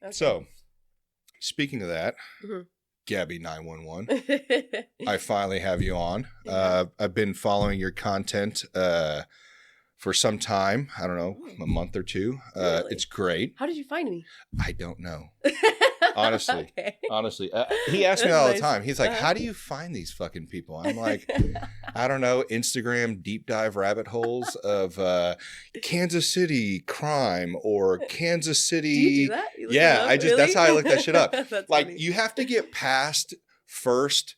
Okay. So, speaking of that, Gabby 911, I finally have you on. I've been following your content for some time. I don't know, a month or two. Really? It's great. How did you find me? I don't know. Honestly. Okay. Honestly. He asks me all the Nice. time. He's like, how do you find these fucking people? I'm like, I don't know, Instagram deep dive rabbit holes of Kansas City crime or Kansas City. Do you do that? You look it Yeah, up? that's Really? how I look that shit up. That's Like, funny. you have to get past first.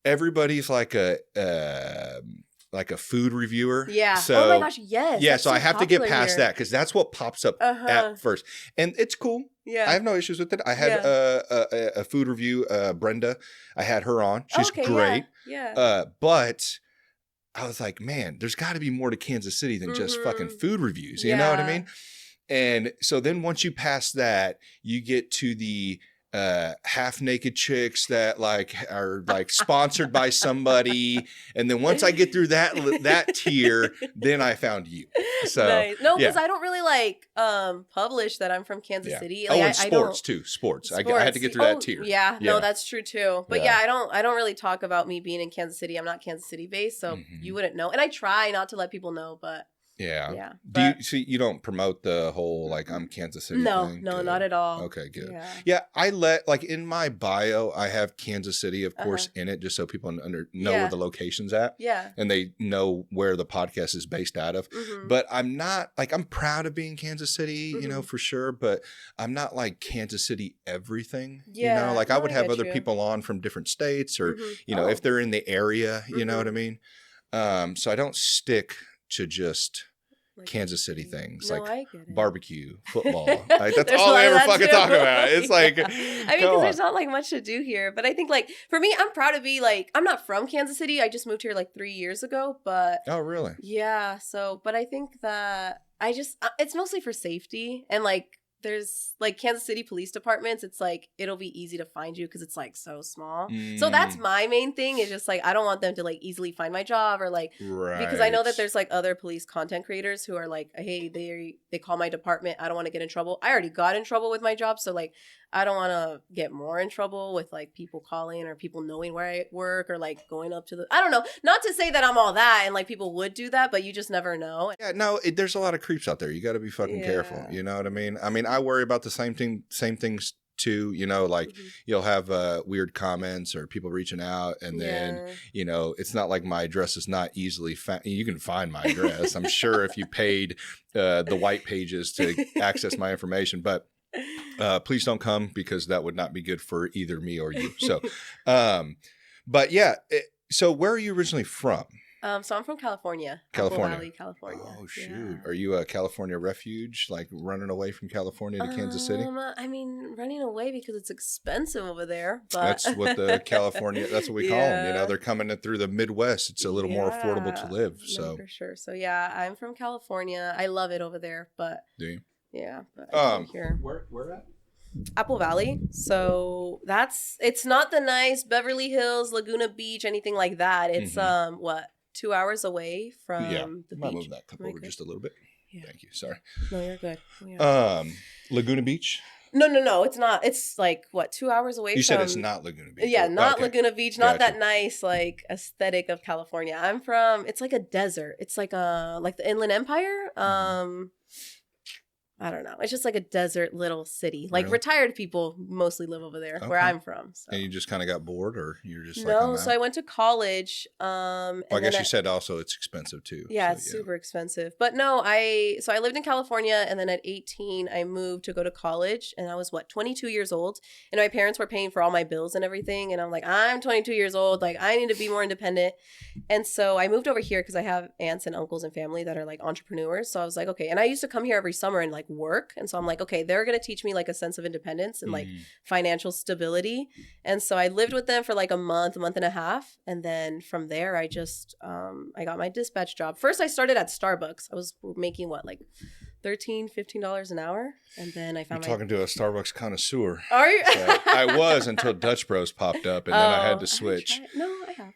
Everybody's like a food reviewer. Yeah. So, oh my gosh, yes. yeah, That's so I have to get popular past here. that because that's what pops up at first. And it's cool. Yeah. I have no issues with it. I had a food review, Brenda. I had her on. She's great. Yeah. But I was like, man, there's got to be more to Kansas City than just fucking food reviews. You know what I mean? And so then once you pass that, you get to the half naked chicks that like are like sponsored by somebody, and then once I get through that tier, then I found you. So nice. No, because I don't really like publish that I'm from Kansas City. Like, and I sports don't, too. Sports. I had to get through that tier. Yeah, no, that's true too. But I don't really talk about me being in Kansas City. I'm not Kansas City based, so you wouldn't know. And I try not to let people know, but yeah. Do you see? You don't promote the whole like I'm Kansas City thing? No, not at all. Okay, good. Yeah, I let like in my bio, I have Kansas City, of course, in it, just so people know where the location's at. Yeah, and they know where the podcast is based out of. But I'm not like I'm proud of being Kansas City, you know, for sure. But I'm not like Kansas City everything. Yeah, you know, like I would have other people on from different states, or you know, if they're in the area, you know what I mean. So I don't stick to just like Kansas City things like barbecue, football. Like, that's all I ever fucking talk about. It's like, I mean, because there's not like much to do here. But I think like for me, I'm proud to be like, I'm not from Kansas City. I just moved here like 3 years ago. But oh, really? Yeah. So, but I think that it's mostly for safety and like. There's like Kansas City police departments. It's like it'll be easy to find you because it's like so small. So that's my main thing. Is just like I don't want them to like easily find my job or like because I know that there's like other police content creators who are like, hey, they call my department. I don't want to get in trouble. I already got in trouble with my job, so like I don't want to get more in trouble with like people calling or people knowing where I work or like going up to I don't know. Not to say that I'm all that and like people would do that, but you just never know. Yeah, no, there's a lot of creeps out there. You got to be fucking careful. You know what I mean? I mean, I worry about the same things too. You know, like you'll have weird comments or people reaching out, and then you know, it's not like my address is not easily found. You can find my address. I'm sure if you paid the white pages to access my information, but. Please don't come because that would not be good for either me or you. So, but yeah. So where are you originally from? So I'm from California. California. Apple Valley, California. Oh, shoot. Yeah. Are you a California refuge, like running away from California to Kansas City? I mean, running away because it's expensive over there. But that's what that's what we call them. You know, they're coming in through the Midwest. It's a little more affordable to live. So no, for sure. So yeah, I'm from California. I love it over there, but do you? Yeah. But here. Where at? Apple Valley. So it's not the nice Beverly Hills, Laguna Beach, anything like that. It's 2 hours away from the beach. Move that cup over just a little bit. Yeah. Thank you. Sorry. No, you're good. Laguna Beach? No, it's not. It's like 2 hours away. You said it's not Laguna Beach. Yeah, not Laguna Beach. Not that nice like aesthetic of California. I'm from. It's like a desert. It's like the Inland Empire. I don't know. It's just like a desert little city. Like retired people mostly live over there where I'm from. So. And you just kind of got bored, or you're just no? So I went to college. I guess you said also it's expensive too. Yeah, it's super expensive. But no, I lived in California, and then at 18 I moved to go to college, and I was 22 years old, and my parents were paying for all my bills and everything, and I'm like, I'm 22 years old, like I need to be more independent, and so I moved over here because I have aunts and uncles and family that are like entrepreneurs. So I was like, okay, and I used to come here every summer and like work, and so I'm like, okay, they're gonna teach me like a sense of independence and like financial stability, and so I lived with them for like a month and a half, and then from there I just I got my dispatch job. First I started at Starbucks. I was making like $13-15 an hour, and then I found talking to a Starbucks connoisseur. Are you? So I was until Dutch Bros popped up, and then I had to switch. No, I have.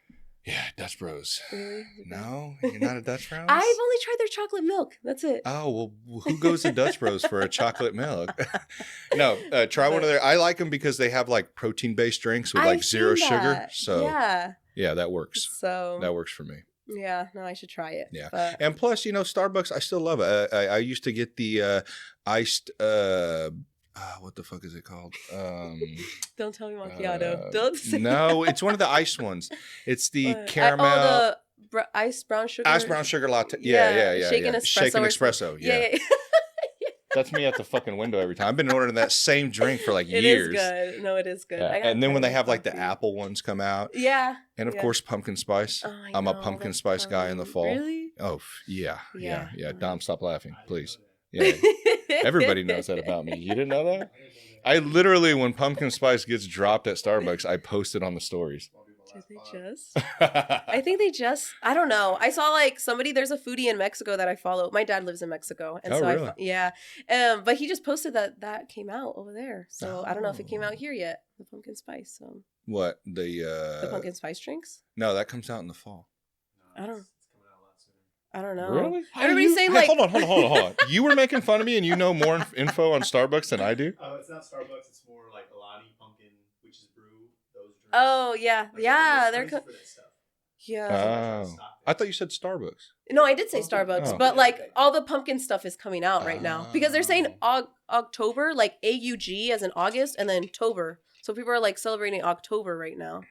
Yeah, Dutch Bros. Really? No, you're not a Dutch Bros? I've only tried their chocolate milk. That's it. Oh, well, who goes to Dutch Bros for a chocolate milk? No, try one of their. I like them because they have like protein-based drinks with like I've zero seen sugar. that. So yeah, that works. So That works for me. yeah, no, I should try it. Yeah, But and plus, Starbucks, I still love it. I used to get the iced. What the fuck is it called? don't tell me macchiato. Don't say No, it's one of the iced ones. It's the caramel. Iced brown sugar. Iced brown sugar latte. Yeah. Shaken espresso. Shaken espresso. Yeah. That's me at the fucking window every time. I've been ordering that same drink for like years. It is good. No, it is good. Yeah. And then when they have like the apple ones come out. Yeah. And of course, pumpkin spice. Oh, I'm a pumpkin spice guy in the fall. Really? Oh, yeah. Dom, stop laughing, please. Yeah. Everybody knows that about me. You didn't know that? I literally, when pumpkin spice gets dropped at Starbucks, I post it on the stories. Did they just? I think they just. I don't know. I saw like somebody. There's a foodie in Mexico that I follow. My dad lives in Mexico, and really? But he just posted that came out over there. So I don't know if it came out here yet. The pumpkin spice. So what the pumpkin spice drinks? No, that comes out in the fall. I don't know. Really? Everybody's saying like. Hold on. You were making fun of me, and you know more info on Starbucks than I do. Oh, it's not Starbucks. It's more like Alani pumpkin, which is brew. Those drinks. Oh yeah. They're. Yeah. Oh, I thought you said Starbucks. No, I did say Starbucks, but like all the pumpkin stuff is coming out right now because they're saying October, like AUG as in August, and then Tober. So people are like celebrating October right now.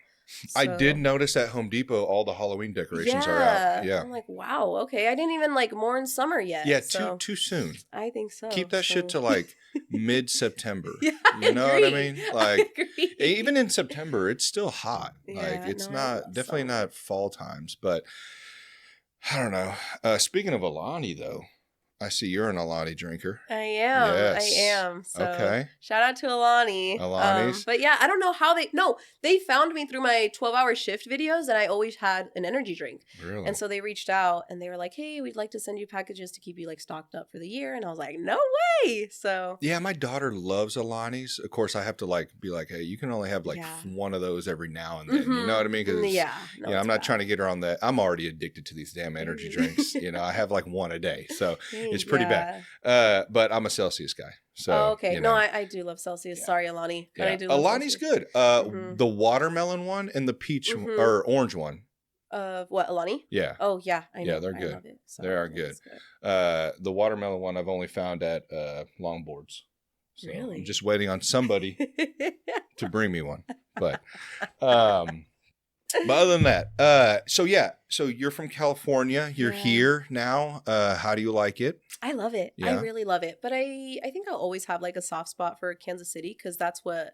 So. I did notice at Home Depot all the Halloween decorations are out. Yeah, I'm like, wow, okay. I didn't even like mourn summer yet. Yeah, so. too soon. I think so. Keep that shit to like mid-September. Yeah, you know what I mean? Like I even in September, it's still hot. Yeah, like it's not definitely summer. not fall times. But I don't know. Speaking of Alani, though, I see you're an Alani drinker. I am. Yes. I am. So Okay. shout out to Alani. Alani's. But yeah, I don't know how they found me through my 12-hour shift videos, and I always had an energy drink. Really? And so they reached out and they were like, hey, we'd like to send you packages to keep you like stocked up for the year. And I was like, no way. So Yeah, my daughter loves Alani's. Of course, I have to like be like, hey, you can only have like one of those every now and then. You know what I mean? Because I'm not trying to get her on that. I'm already addicted to these damn energy drinks. I have like one a day, so it's pretty bad. But I'm a Celsius guy. So okay. No, I do love Celsius. Sorry, Alani. But I do love Alani's Celsius. good. The watermelon one and the peach or orange one. What, Alani? Yeah. Oh yeah, I know. Yeah, they're good. I love it. So they are good. The watermelon one I've only found at Longboards. So Really? I'm just waiting on somebody to bring me one. But but other than that, so you're from California. You're here now. How do you like it? I love it. Yeah. I really love it. But I think I'll always have like a soft spot for Kansas City because that's where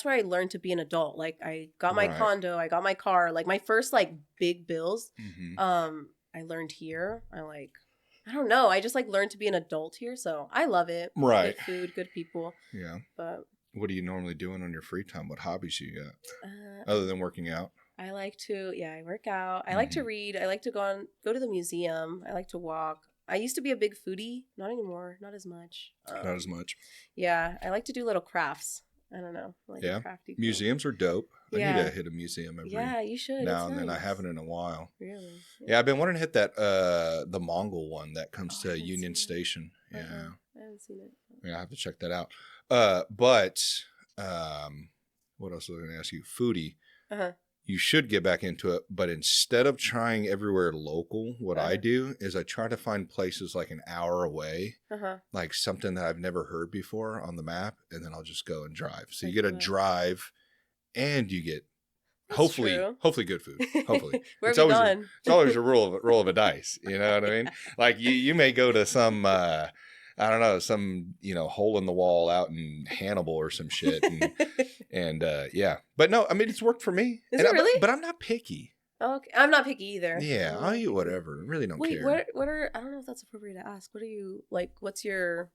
I learned to be an adult. Like I got my condo, I got my car, like my first like big bills. I learned here. I don't know. I just like learned to be an adult here. So I love it. Right. Good food, good people. Yeah. But what are you normally doing on your free time? What hobbies you got other than working out? I like to, I work out. I like to read. I like to go to the museum. I like to walk. I used to be a big foodie. Not anymore. Not as much. Not as much. Yeah. I like to do little crafts. I don't know. Like crafty museums are dope. I need to hit a museum every you should. now and then. I haven't in a while. Really? Yeah, I've been wanting to hit that the Mongol one that comes to Union Station. Yeah. I haven't seen it. Yeah, I have to check that out. But what else was I going to ask you? Foodie. You should get back into it, but instead of trying everywhere local, what I do is I try to find places like an hour away, like something that I've never heard before on the map, and then I'll just go and drive. So you get a drive, and you get hopefully good food. Hopefully, Where have you gone? It's always a roll of a dice. You know what I mean? Like you may go to some. I don't know, some, hole in the wall out in Hannibal or some shit. And but no, I mean, it's worked for me. Is it really? But I'm not picky. Oh, okay. I'm not picky either. Yeah, I'll eat whatever. Really don't care. What I don't know if that's appropriate to ask. What are you, like, what's your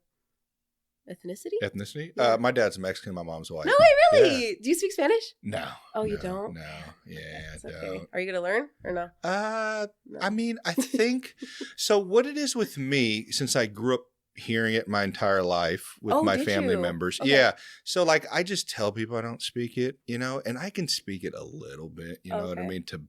ethnicity? Ethnicity? Yeah. My dad's Mexican, my mom's white. No way, really? Yeah. Do you speak Spanish? No. Oh, you don't? No. Yeah, That's I don't. okay. Are you going to learn or no? No. I mean, I think, so what it is with me, since I grew up hearing it my entire life with my family members. Okay. Yeah. So like I just tell people I don't speak it, and I can speak it a little bit, you know what I mean? To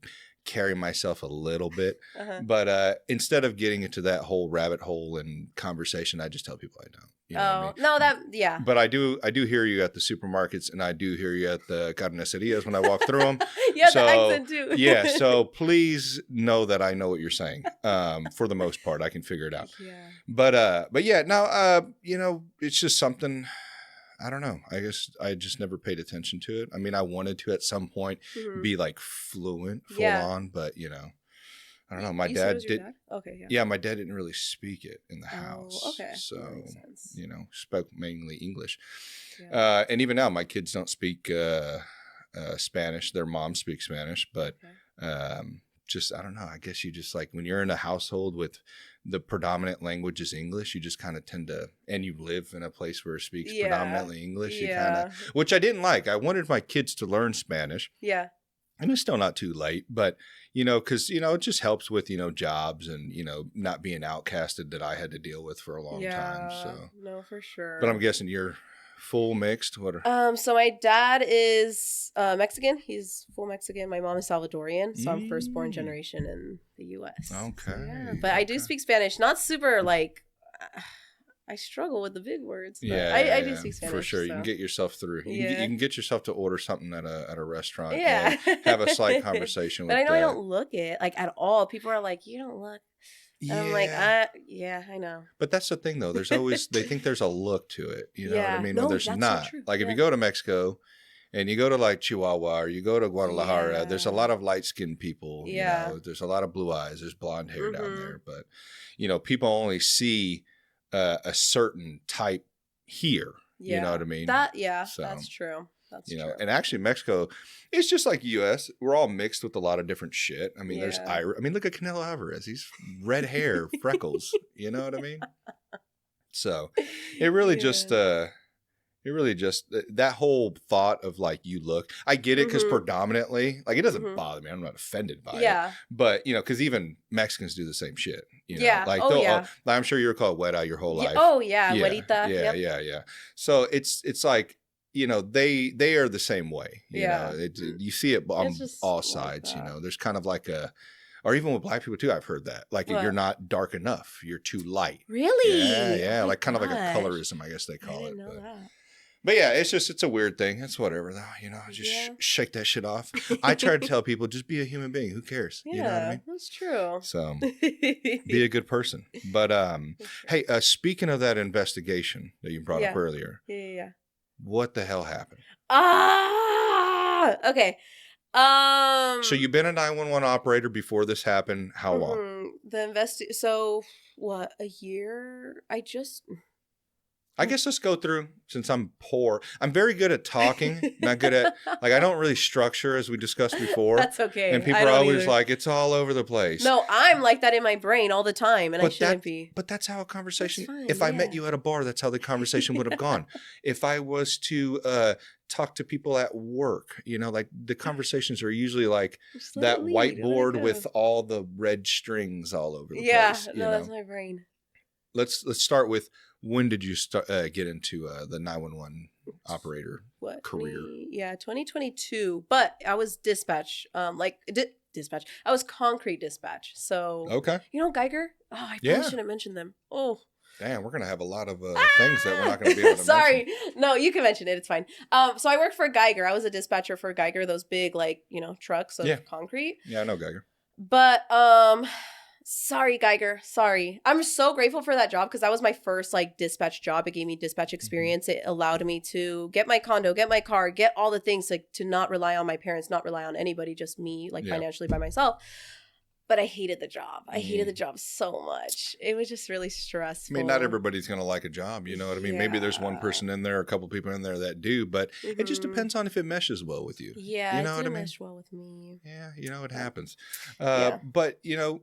carry myself a little bit. Uh-huh. But instead of getting into that whole rabbit hole and conversation, I just tell people I don't. You know what I mean? No, yeah. But I do hear you at the supermarkets, and I do hear you at the carnicerias when I walk through them. You have the accent too. Yeah, so please know that I know what you're saying. For the most part, I can figure it out. Yeah. But yeah, now you know, it's just something. I don't know. I guess I just never paid attention to it. I mean, I wanted to at some point be like fluent, full on, but you know. I don't know. My dad did. Okay, yeah. Yeah, my dad didn't really speak it in the house. Okay. So, that makes sense. you know, spoke mainly English. Yeah. And even now, my kids don't speak Spanish. Their mom speaks Spanish, but just, I don't know. I guess you just like when you're in a household with the predominant language is English, you just kind of tend to, and you live in a place where it speaks predominantly English, you kind of, which I didn't like. I wanted my kids to learn Spanish. Yeah. And it's still not too late, but, you know, because, you know, it just helps with, you know, jobs and, you know, not being outcasted that I had to deal with for a long time. So, no, for sure. But I'm guessing you're full mixed. So my dad is Mexican. He's full Mexican. My mom is Salvadorian. So I'm firstborn generation in the U.S. Okay. So, yeah. But I do speak Spanish. Not super like... I struggle with the big words. But I do speak Spanish. For sure. So. You can get yourself through. You can get yourself to order something at a restaurant and have a slight conversation with But I know I don't look it like at all. People are like, you don't look. And I'm like, I know. But that's the thing though. There's always, they think there's a look to it. You know what I mean? No, there's not. So like if you go to Mexico and you go to like Chihuahua or you go to Guadalajara, there's a lot of light skinned people. Yeah. You know, there's a lot of blue eyes. There's blonde hair down there. But, you know, people only see a certain type here. You know what I mean? So, that's true. That's you know, true. and actually Mexico, it's just like U.S. We're all mixed with a lot of different shit. I mean, there's Irish. I mean, look at Canelo Alvarez. He's red hair, freckles. You know what I mean? So it really just that whole thought of like you look, I get it because predominantly like it doesn't bother me. I'm not offended by it. But you know, because even Mexicans do the same shit. You know? Like I'm sure you're called wet eye your whole life. Oh yeah, güerita. Yeah. So it's like, you know, they are the same way. You know, you see it on all sides. You know, there's kind of like or even with black people too, I've heard that. Like you're not dark enough, you're too light. Really? Yeah. Like kind of like a colorism, I guess they call it. I didn't know that. But yeah, it's a weird thing. It's whatever though, you know, just shake that shit off. I try to tell people, just be a human being. Who cares? Yeah, you know what I mean? That's true. So be a good person. But hey, speaking of that investigation that you brought up earlier. Yeah. What the hell happened? Okay. So you've been a 911 operator before this happened. How long? So what, a year? I guess let's go through, since I'm poor. I'm very good at talking, not good at, like, I don't really structure as we discussed before. That's okay. And people are always like, it's all over the place. No, I'm like that in my brain all the time, and I shouldn't be. But that's how a conversation, if I met you at a bar, that's how the conversation would have gone. If I was to talk to people at work, you know, like the conversations are usually like that whiteboard with all the red strings all over the place. Yeah, that's my brain. Let's start with, when did you get into the 911 operator career? 2022. But I was dispatch, dispatch. I was concrete dispatch. So you know Geiger? Oh, I probably shouldn't mention them. Oh, damn, we're gonna have a lot of things that we're not gonna be able to Sorry, mention. No, you can mention it. It's fine. So I worked for Geiger. I was a dispatcher for Geiger. Those big, like, you know, trucks of concrete. Yeah, I know Geiger. But sorry, Geiger. Sorry. I'm so grateful for that job because that was my first like dispatch job. It gave me dispatch experience. It allowed me to get my condo, get my car, get all the things, like to not rely on my parents, not rely on anybody, just me, like financially by myself. But I hated the job. I hated the job so much. It was just really stressful. I mean, not everybody's going to like a job. You know what I mean? Maybe there's one person in there, a couple people in there that do, but it just depends on if it meshes well with you. Yeah, you know it didn't mesh well with me. Yeah, you know, it happens. But, you know,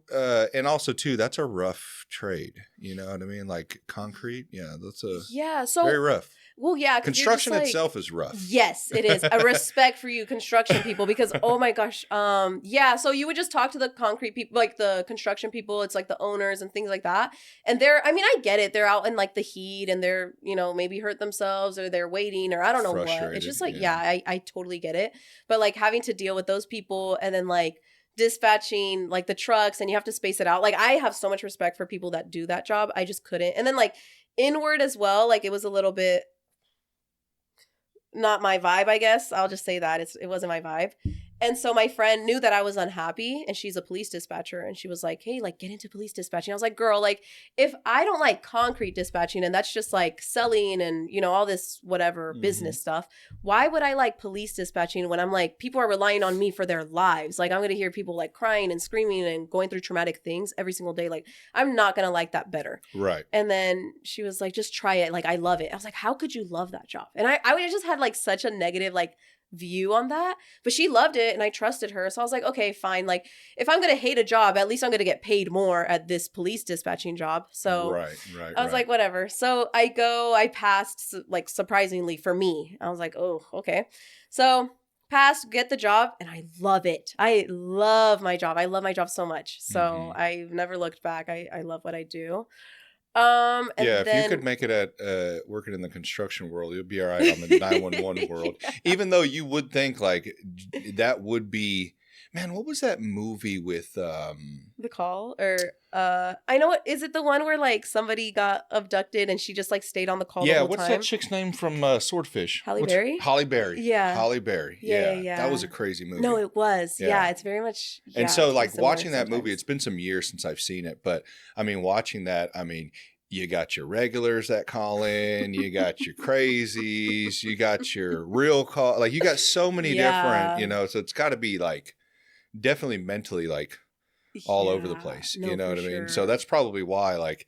and also, too, that's a rough trade. You know what I mean? Like concrete. Yeah, that's very rough. Well, yeah. Construction itself is rough. Yes, it is. A respect for you construction people because, oh my gosh. So you would just talk to the concrete people, like the construction people. It's like the owners and things like that. And I get it. They're out in like the heat and they're, you know, maybe hurt themselves or they're waiting or I don't know what. It's just like, I totally get it. But like having to deal with those people and then like dispatching like the trucks and you have to space it out. Like I have so much respect for people that do that job. I just couldn't. And then like inward as well, like it was a little bit not my vibe, I guess. I'll just say that it wasn't my vibe. And so my friend knew that I was unhappy, and she's a police dispatcher, and she was like, hey, like, get into police dispatching. I was like, girl, like, if I don't like concrete dispatching, and that's just like selling and, you know, all this whatever business stuff, why would I like police dispatching when I'm like, people are relying on me for their lives? Like, I'm going to hear people like crying and screaming and going through traumatic things every single day. Like, I'm not going to like that better. Right. And then she was like, just try it. Like, I love it. I was like, how could you love that job? And I just had like such a negative, like, view on that, but she loved it and I trusted her, so I was like, okay, fine, like if I'm gonna hate a job, at least I'm gonna get paid more at this police dispatching job. So I was like, whatever. So I passed, like surprisingly for me. I was like, oh, okay. So passed, get the job, and I love it. I love my job. I love my job so much. So I've never looked back. I love what I do. And yeah, then, if you could make it at working in the construction world, you'll be all right on the 911 world. Even though you would think like that would be, man, what was that movie with The Call? Or I know, is it the one where like somebody got abducted and she just like stayed on the call the whole what's time? that chick's name from Swordfish? Halle Berry? Halle Berry. Yeah. Halle Berry. Yeah. That was a crazy movie. No, it was. Yeah, it's very much. And so like watching that movie, it's been some years since I've seen it, but I mean, watching that, I mean, you got your regulars that call in, you got your crazies, you got your real call, like you got so many different, you know, so it's got to be like definitely mentally like all over the place, you know what I mean? So that's probably why like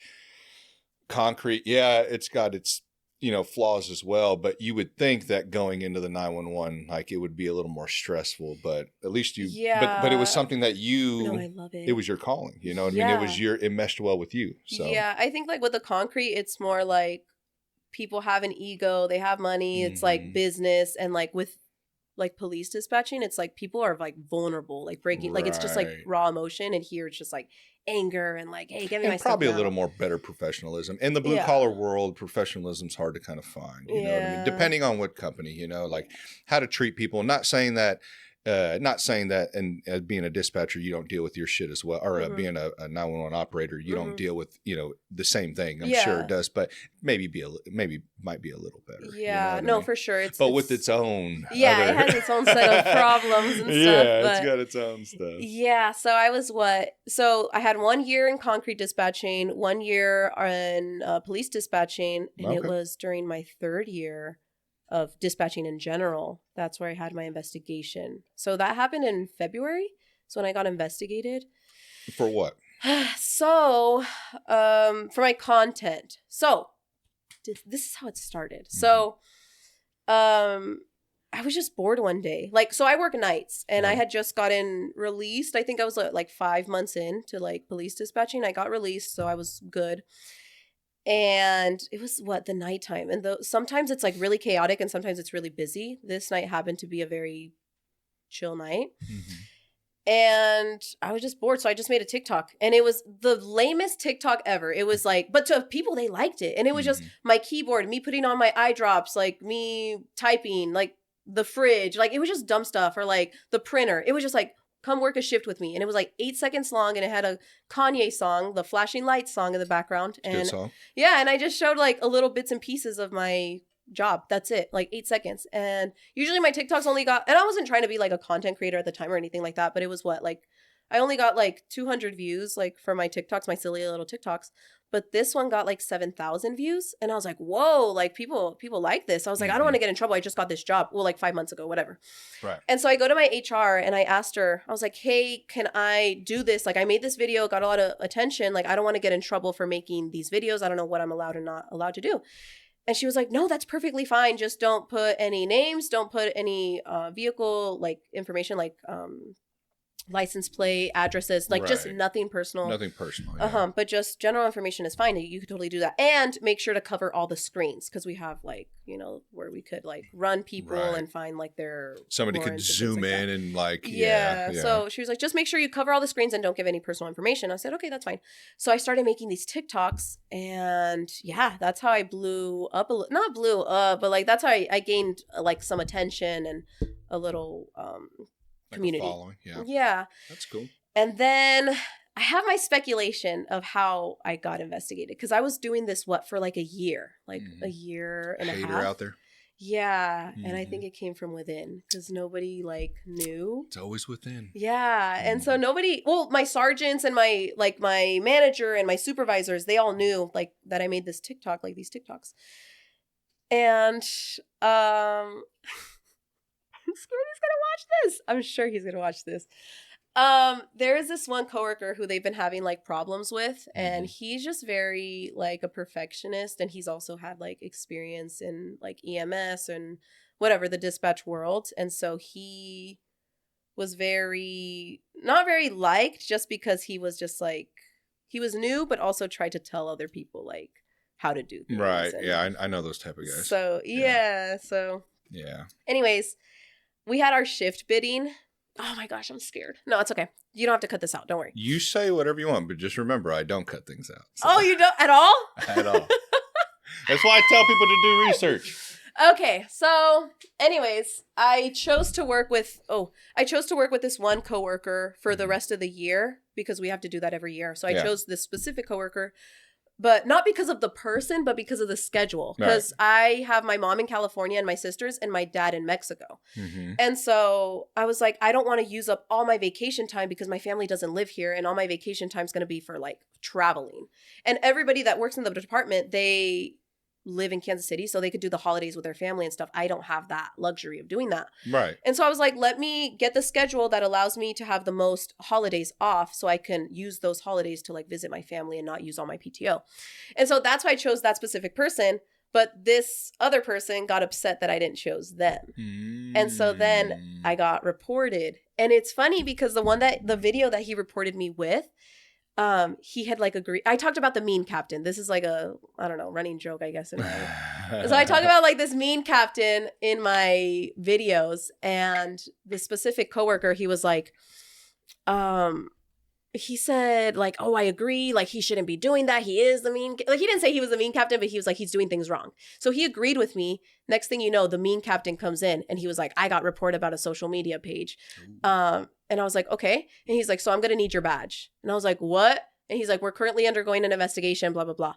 concrete, it's got its, you know, flaws as well, but you would think that going into the 911, like it would be a little more stressful, but at least but it was something that I love it. It was your calling, you know what I mean? It meshed well with you. So yeah, I think like with the concrete, it's more like people have an ego, they have money, it's like business, and like with like police dispatching, it's like people are like vulnerable, like breaking, like it's just like raw emotion, and here it's just like anger and like, hey, give me my stuff probably now. A little more better professionalism. In the blue collar world, professionalism's hard to kind of find, you know what I mean? Depending on what company, you know, like how to treat people. Not saying that and as being a dispatcher you don't deal with your shit as well, or being a 911 operator you don't deal with, you know, the same thing. I'm sure it does, but maybe might be a little better. Yeah, you know no, for sure. It's with its own it has its own set of problems and stuff. Yeah, it's got its own stuff. Yeah, so I had 1 year in concrete dispatching, 1 year in police dispatching, and it was during my 3rd year of dispatching in general. That's where I had my investigation. So that happened in February. So when I got investigated. For what? So, for my content. So, this is how it started. So, I was just bored one day. Like, so I work nights, and I had just gotten released. I think I was like 5 months in to like police dispatching. I got released, so I was good. And it was the nighttime, and sometimes it's like really chaotic and sometimes it's really busy. This night happened to be a very chill night. And I was just bored, so I just made a TikTok, and it was the lamest TikTok ever. It was like, but to people, they liked it, and it was just my keyboard, me putting on my eye drops, like me typing, like the fridge, like it was just dumb stuff, or like the printer. It was just like, come work a shift with me. And it was like 8 seconds long, and it had a Kanye song, the Flashing Lights song in the background. And good song. Yeah, and I just showed like a little bits and pieces of my job. That's it, like 8 seconds. And usually my TikToks only got, and I wasn't trying to be like a content creator at the time or anything like that, but it was like, I only got like 200 views like for my TikToks, my silly little TikToks. But this one got like 7,000 views. And I was like, whoa, like people like this. I was like, I don't want to get in trouble. I just got this job. Well, like 5 months ago, whatever. Right. And so I go to my HR and I asked her, I was like, hey, can I do this? Like I made this video, got a lot of attention. Like I don't want to get in trouble for making these videos. I don't know what I'm allowed or not allowed to do. And she was like, no, that's perfectly fine. Just don't put any names. Don't put any vehicle like information, like license plate, addresses, like just nothing personal. Nothing personal. Yeah. But just general information is fine. You could totally do that. And make sure to cover all the screens, because we have like, you know, where we could like run people and find like their somebody could zoom in and like So she was like, just make sure you cover all the screens and don't give any personal information. I said, okay, that's fine. So I started making these TikToks, and that's how I blew up not blew up, but like that's how I gained like some attention and a little community. Following, yeah. Yeah. That's cool. And then I have my speculation of how I got investigated because I was doing this for like a year, a year and a half. Hater out there. Yeah, and I think it came from within because nobody like knew. It's always within. Yeah, and so nobody. Well, my sergeants and my manager and my supervisors, they all knew like that I made this TikTok, like these TikToks, and I'm scared he's gonna watch this. I'm sure he's gonna watch this. There is this one coworker who they've been having like problems with, and he's just very like a perfectionist, and he's also had like experience in like EMS and whatever, the dispatch world, and so he was not very liked just because he was just like, he was new, but also tried to tell other people like how to do things. Right. Yeah, I know those type of guys. So yeah. Anyways, we had our shift bidding. Oh my gosh, I'm scared. No, it's okay. You don't have to cut this out. Don't worry. You say whatever you want, but just remember, I don't cut things out. So. Oh, you don't at all? At all. That's why I tell people to do research. Okay, so anyways, I chose to work with this one coworker for the rest of the year because we have to do that every year. So I chose this specific coworker. But not because of the person, but because of the schedule. Because I have my mom in California and my sisters and my dad in Mexico. And so I was like, I don't want to use up all my vacation time because my family doesn't live here. And all my vacation time is going to be for like traveling. And everybody that works in the department, they live in Kansas City, so they could do the holidays with their family and stuff. I don't have that luxury of doing that. Right. And so I was like, let me get the schedule that allows me to have the most holidays off so I can use those holidays to like visit my family and not use all my PTO. And so that's why I chose that specific person. But this other person got upset that I didn't choose them. And so then I got reported. And it's funny because the video that he reported me with, he had like agreed. I talked about the mean captain. This is like a, I don't know, running joke, I guess. So I talked about like this mean captain in my videos, and the specific coworker, he was like, he said like, oh, I agree. Like he shouldn't be doing that. He is the mean, like he didn't say he was the mean captain, but he was like, he's doing things wrong. So he agreed with me. Next thing you know, the mean captain comes in and he was like, I got reported about a social media page. And I was like, okay. And he's like, so I'm going to need your badge. And I was like, what? And he's like, we're currently undergoing an investigation, blah, blah, blah.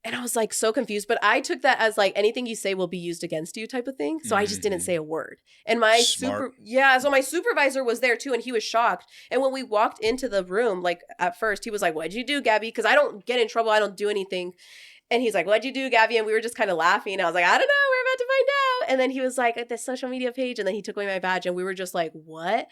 And I was like so confused, but I took that as like anything you say will be used against you type of thing. So I just didn't say a word. And my so my supervisor was there too, and he was shocked. And when we walked into the room, like at first he was like, what'd you do, Gabby? Because I don't get in trouble. I don't do anything. And he's like, what'd you do, Gabby? And we were just kind of laughing. I was like, I don't know. We're about to find out. And then he was like, at the social media page. And then he took away my badge and we were just like, what?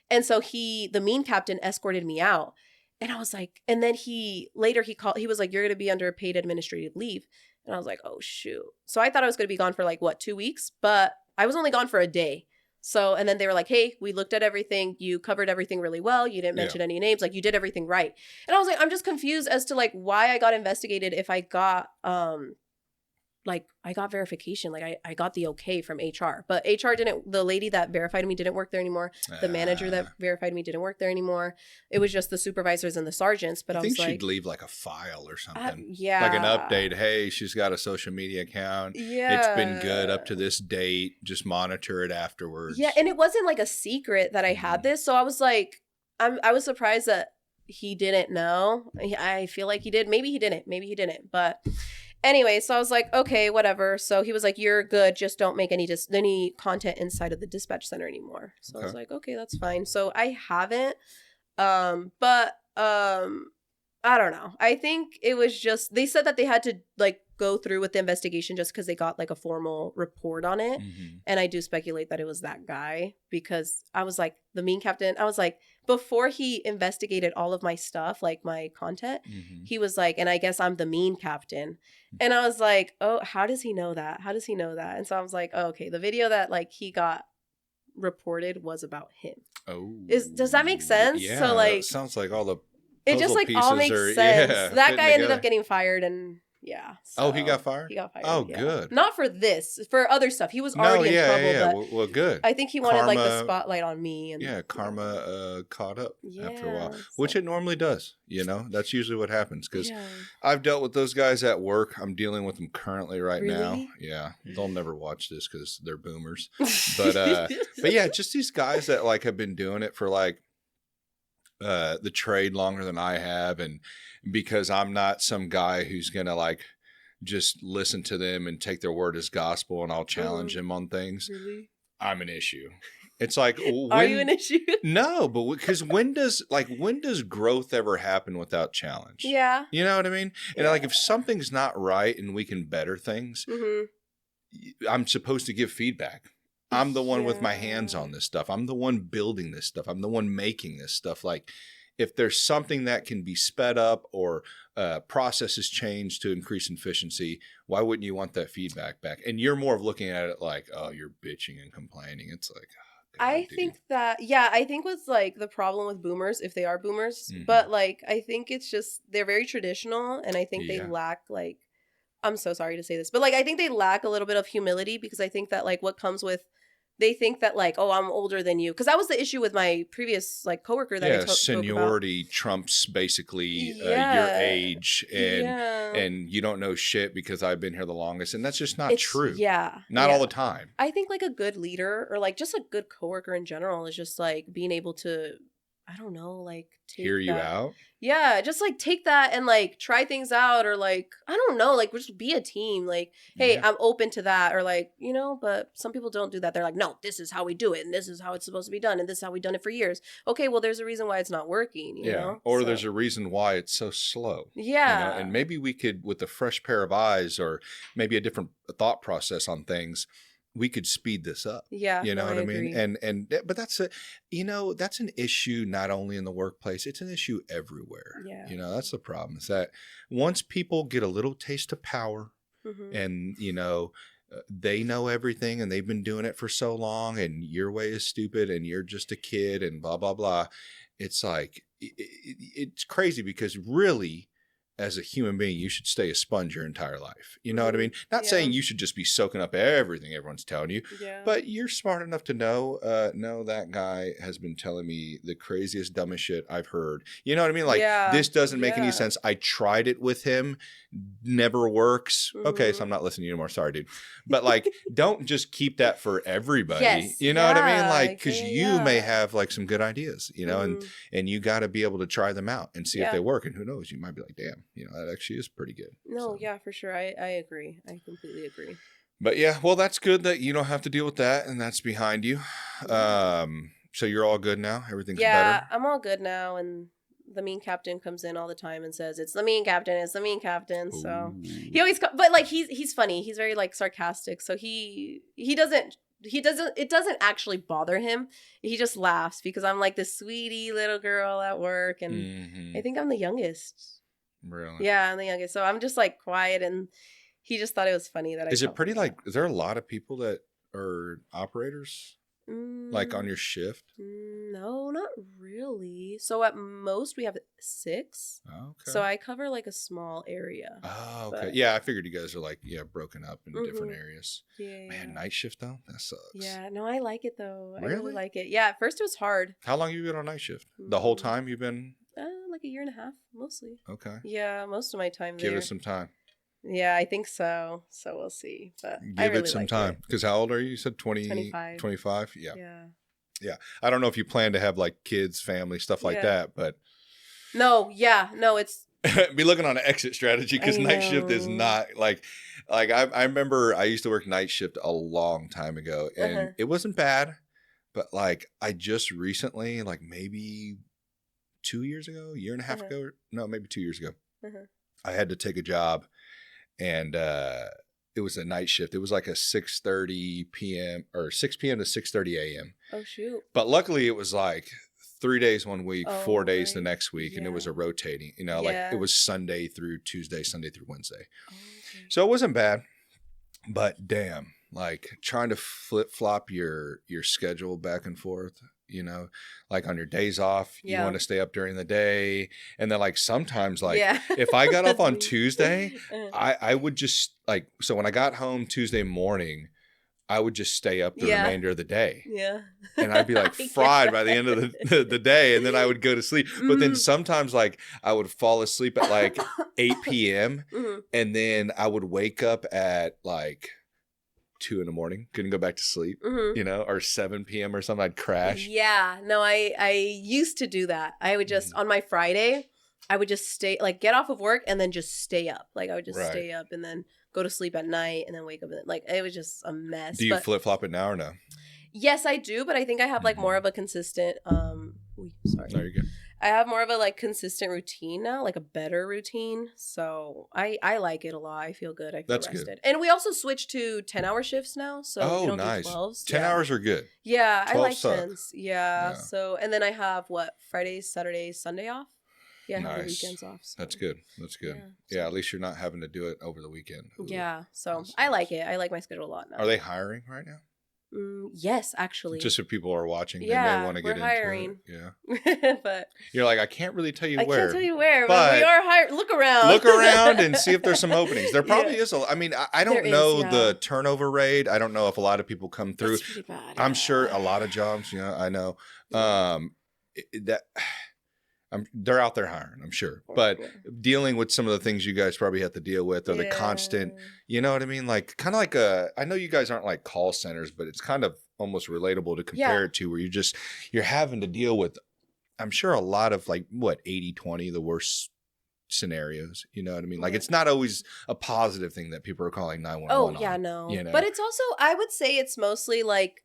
And so the mean captain escorted me out. And I was like, and then he was like, you're going to be under paid administrative leave. And I was like, oh, shoot. So I thought I was going to be gone for like, 2 weeks? But I was only gone for a day. So, and then they were like, hey, we looked at everything. You covered everything really well. You didn't mention any names. Like you did everything right. And I was like, I'm just confused as to like why I got investigated if I got, I got verification. Like I got the okay from HR, but the lady that verified me didn't work there anymore. The manager that verified me didn't work there anymore. It was just the supervisors and the sergeants. But I think she'd leave like a file or something. Like an update. Hey, she's got a social media account. Yeah. It's been good up to this date. Just monitor it afterwards. Yeah. And it wasn't like a secret that I had this. So I was like, I was surprised that he didn't know. I feel like he did. Maybe he didn't. But anyway, so I was like, okay, whatever. So he was like, you're good. Just don't make any content inside of the dispatch center anymore. So I was like, okay, that's fine. So I haven't, but I don't know. I think it was just, they said that they had to like go through with the investigation just because they got like a formal report on it. And I do speculate that it was that guy because I was like, the mean captain, I was like, before he investigated all of my stuff, like my content, he was like, and I guess I'm the mean captain. And I was like, oh, how does he know that? And so I was like, oh, okay, the video that like he got reported was about him. Oh, does that make sense? Yeah, so like, it sounds like all the it just like all makes sense. Yeah, that guy ended up getting fired, and Yeah. Oh, he so got fired? He got fired. Oh, yeah. good. Not for this, for other stuff. He was No, already in yeah, trouble, yeah. but Well, good. I think he wanted like the Karma- spotlight on me. And Yeah, karma caught up after a while, Yeah, which so- it normally does. You know, that's usually what happens because Yeah. I've dealt with those guys at work. I'm dealing with them currently right now. Really? Yeah, they'll never watch this because they're boomers. But yeah, just these guys that like have been doing it for like the trade longer than I have, and because I'm not some guy who's gonna like just listen to them and take their word as gospel, and I'll challenge them on things. Really? I'm an issue. It's like, Are you an issue? No, but because when does growth ever happen without challenge? Yeah. You know what I mean? And Yeah. like if something's not right and we can better things, I'm supposed to give feedback. I'm the one with my hands on this stuff. I'm the one building this stuff. I'm the one making this stuff. Like if there's something that can be sped up or processes changed to increase efficiency, why wouldn't you want that feedback back? And you're more of looking at it like, oh, you're bitching and complaining. It's like, oh, God, I dude. think that, I think what's like the problem with boomers, if they are boomers, Mhm. but like, I think it's just, they're very traditional, and I think they Yeah. lack like, I'm so sorry to say this, but like, I think they lack a little bit of humility, because I think that like what comes with, they think that like, oh, I'm older than you. Because that was the issue with my previous like coworker that I spoke about. Seniority trumps basically your age, and you don't know shit because I've been here the longest, and that's just not true. Yeah, not all the time. I think like a good leader, or like just a good coworker in general, is just like being able to, I don't know, like hear you out. Yeah, just like take that and like try things out, or like, I don't know, like just be a team. Like, hey, I'm open to that, or like, you know, but some people don't do that. They're like, no, this is how we do it, and this is how it's supposed to be done, and this is how we've done it for years. Okay, well, there's a reason why it's not working, you know? Or there's a reason why it's so slow. Yeah. You know? And maybe we could, with a fresh pair of eyes or maybe a different thought process on things, we could speed this up. Yeah. You know what I agree. mean? But that's that's an issue not only in the workplace, it's an issue everywhere. Yeah. You know, that's the problem, is that once people get a little taste of power and, you know, they know everything and they've been doing it for so long, and your way is stupid and you're just a kid and blah, blah, blah. It's like, it's crazy, because really, as a human being, you should stay a sponge your entire life. You know what I mean? Not saying you should just be soaking up everything everyone's telling you, but you're smart enough to know that guy has been telling me the craziest, dumbest shit I've heard. You know what I mean? Like, this doesn't make any sense. I tried it with him. Never works. Okay, so I'm not listening to you anymore. Sorry, dude. But like, don't just keep that for everybody. You know what I mean? Like, because you may have like some good ideas, you know, and you got to be able to try them out and see if they work. And who knows, you might be like, damn, you know, that actually is pretty good. No, yeah, for sure. I agree. I completely agree. But yeah, well, that's good that you don't have to deal with that, and that's behind you. So you're all good now? Everything's better? Yeah, I'm all good now, and the mean captain comes in all the time and says, it's the mean captain, it's the mean captain. So he always but like he's funny. He's very like sarcastic. So he doesn't it doesn't actually bother him. He just laughs because I'm like this sweetie little girl at work, and I think I'm the youngest. Really? Yeah, I'm the youngest. So I'm just like quiet, and he just thought it was funny that Is it pretty like, is there a lot of people that are operators? Like on your shift? No, not really. So at most we have 6. Oh, okay. So I cover like a small area. Oh, okay. But, yeah, I figured you guys are like, broken up in different areas. Yeah. Man, night shift though? That sucks. Yeah, no, I like it though. Really? I really like it. Yeah, at first it was hard. How long have you been on night shift? The whole time you've been? Like a year and a half, mostly. Okay. Yeah, most of my time Give there. it some time. Yeah, I think so. So we'll see. But Give it some time. Because how old are you? You said 25. 25? Yeah. Yeah. I don't know if you plan to have like kids, family, stuff like that, but. No, it's. Be looking on an exit strategy, because night shift is not like I remember I used to work night shift a long time ago, and it wasn't bad, but like I just recently, like maybe 2 years ago, year and a half ago, no, maybe 2 years ago, I had to take a job, and it was a night shift. It was like a 6:30 p.m. or 6 p.m. to 6:30 a.m. Oh shoot! But luckily, it was like 3 days one week, 4 days the next week, and it was a rotating. You know, like it was Sunday through Tuesday, Sunday through Wednesday. So it wasn't bad, but damn, like trying to flip flop your schedule back and forth. you know, like on your days off, you want to stay up during the day. And then like sometimes like if I got off on Tuesday, I would just like, so when I got home Tuesday morning, I would just stay up the remainder of the day. Yeah. And I'd be like fried by the end of the day. And then I would go to sleep. But then sometimes like I would fall asleep at like 8 p.m. And then I would wake up at like 2 a.m. Couldn't go back to sleep, you know, or 7 p.m. or something. I'd crash. Yeah. No, I used to do that. I would just, on my Friday, I would just stay, like get off of work and then just stay up. Like I would just stay up and then go to sleep at night and then wake up. Like it was just a mess. Do you flip-flop it now or no? Yes, I do. But I think I have like more of a consistent, sorry. No, you're good. I have more of a like consistent routine now, like a better routine. So I like it a lot. I feel good. I feel rested. Good. And we also switched to 10-hour shifts now. So we don't do 12s. 10 hours are good. Yeah, I like 10s. Yeah. So, and then I have Fridays, Saturdays, Sunday off. Yeah, I have the weekends off. So. That's good. That's good. Yeah, at least you're not having to do it over the weekend. Yeah, so I like it. I like my schedule a lot now. Are they hiring right now? Yes, actually. Just if people are watching, they may want to get hiring. Into it. Yeah. But you're like, I can't really tell you where. I can't tell you where, but we are hiring. Look around. Look around and see if there's some openings. There probably is. I mean, I don't know the turnover rate. I don't know if a lot of people come through. It's pretty bad. I'm sure a lot of jobs, I know. They're out there hiring, I'm sure. But dealing with some of the things you guys probably have to deal with or the constant, you know what I mean? Like kind of like I know you guys aren't like call centers, but it's kind of almost relatable to compare it to where you're having to deal with, I'm sure a lot of like 80-20, the worst scenarios, you know what I mean? Like it's not always a positive thing that people are calling 911. Oh yeah, no. You know? But it's also, I would say it's mostly like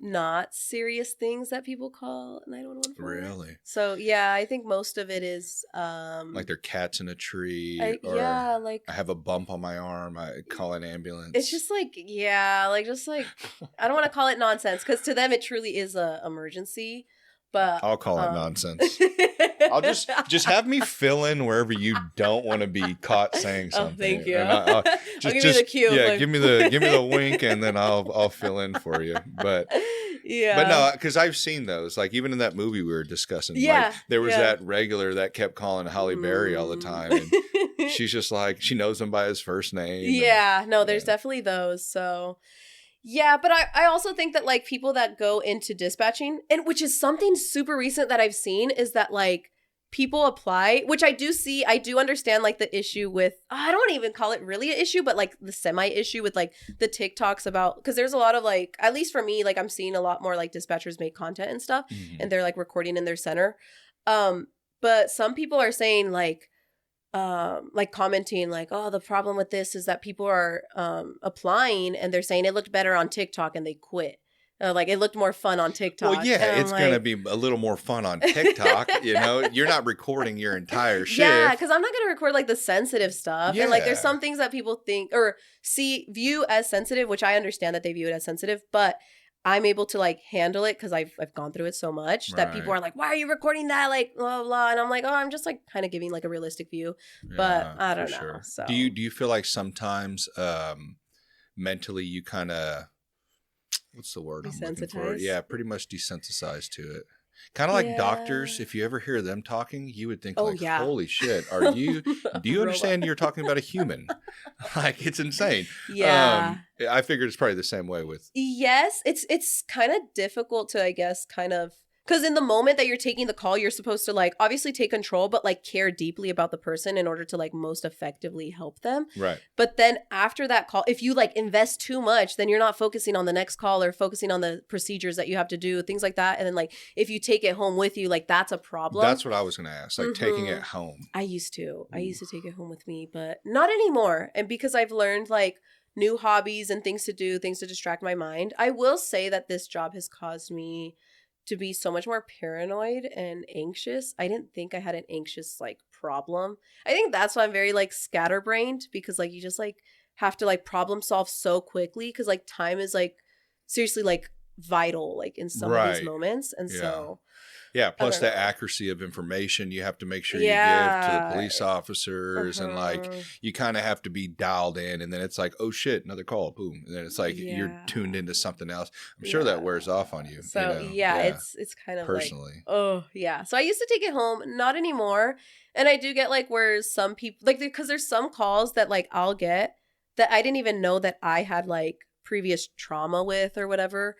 not serious things that people call 911 for. Really? So yeah, I think most of it is like their cat's in a tree like I have a bump on my arm, I call an ambulance. It's just like I don't want to call it nonsense because to them it truly is a emergency, but I'll call it nonsense. I'll just have me fill in wherever you don't want to be caught saying something. Oh, thank you. I'll give you the cue. Yeah, give me the wink, and then I'll fill in for you. But no, because I've seen those. Like even in that movie we were discussing, like there was that regular that kept calling Halle Berry all the time, and she's just like she knows him by his first name. Yeah, there's definitely those. So. Yeah, but I also think that like people that go into dispatching, and which is something super recent that I've seen, is that like people apply, which I do understand like the issue with, I don't even call it really an issue, but like the semi issue with like the TikToks about, because there's a lot of like, at least for me, like I'm seeing a lot more like dispatchers make content and stuff, and they're like recording in their center. But some people are saying like commenting like, oh, the problem with this is that people are applying and they're saying it looked better on TikTok and they quit. Like it looked more fun on TikTok. Well, yeah, it's going to be a little more fun on TikTok. You're not recording your entire shift. Yeah, because I'm not going to record like the sensitive stuff. Yeah. And like there's some things that people think or view as sensitive, which I understand that they view it as sensitive, but I'm able to like handle it because I've gone through it so much that people are like, why are you recording that? Like blah, blah. And I'm like, oh, I'm just like kind of giving like a realistic view, but I don't know. Sure. So do you feel like sometimes mentally you kind of, what's the word I'm looking for? Yeah, pretty much desensitized to it. Kind of like doctors. If you ever hear them talking, you would think holy shit, do you understand you're talking about a human? Like it's insane. Yeah. I figured it's probably the same way with. Yes. It's kind of difficult to, I guess, kind of, because in the moment that you're taking the call, you're supposed to like obviously take control, but like care deeply about the person in order to like most effectively help them. Right. But then after that call, if you like invest too much, then you're not focusing on the next call or focusing on the procedures that you have to do, things like that. And then like if you take it home with you, like that's a problem. That's what I was going to ask. Like taking it home. I used to take it home with me, but not anymore. And because I've learned like new hobbies and things to do, things to distract my mind. I will say that this job has caused me to be so much more paranoid and anxious. I didn't think I had an anxious like problem. I think that's why I'm very like scatterbrained, because like you just like have to like problem solve so quickly, because like time is like seriously like vital, like in some of these moments. And so. Yeah, plus the know. accuracy of information you have to make sure you give to the police officers, and like you kind of have to be dialed in, and then it's like, oh shit, another call, boom, and then it's like you're tuned into something else. I'm sure that wears off on you. So it's kind of personally. Like, oh yeah. So I used to take it home, not anymore, and I do get like where some people like because there's some calls that like I'll get that I didn't even know that I had like previous trauma with or whatever.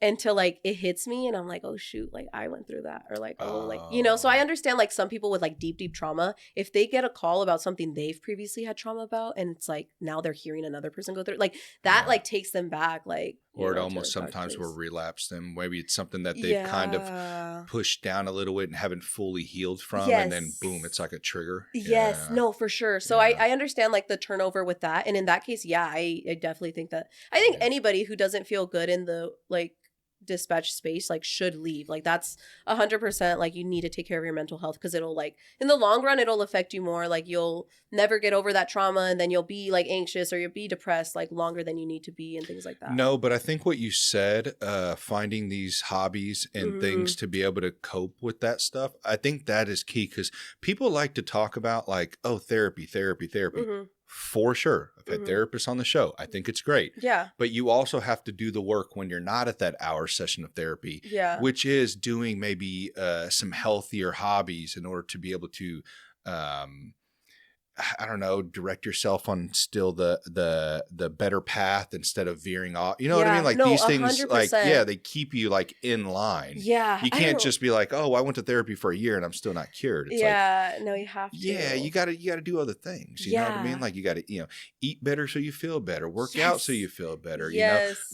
Until like it hits me and I'm like, oh shoot, like I went through that, or like, oh, like, you know, so I understand like some people with like deep trauma, if they get a call about something they've previously had trauma about and it's like now they're hearing another person go through, like that like takes them back, like, or it almost sometimes will relapse them. Maybe it's something that they've kind of pushed down a little bit and haven't fully healed from, and then boom, it's like a trigger. Yes, no, for sure. So I understand like the turnover with that, and in that case, I definitely think that anybody who doesn't feel good in the like dispatch space like should leave. Like that's 100% like you need to take care of your mental health, because it'll like in the long run it'll affect you more. Like you'll never get over that trauma, and then you'll be like anxious or you'll be depressed like longer than you need to be and things like that. No, but I think what you said, finding these hobbies and things to be able to cope with that stuff, I think that is key, because people like to talk about like, oh, therapy. For sure. I've had therapists on the show. I think it's great. Yeah. But you also have to do the work when you're not at that hour session of therapy, which is doing maybe some healthier hobbies in order to be able to, I don't know, direct yourself on still the better path instead of veering off. You know what I mean? Like these things, 100%. Like, they keep you like in line. Yeah. You can't just be like, oh, I went to therapy for a year and I'm still not cured. It's no, you have to. Yeah, you gotta do other things. You know what I mean? Like you gotta, eat better so you feel better, work out so you feel better,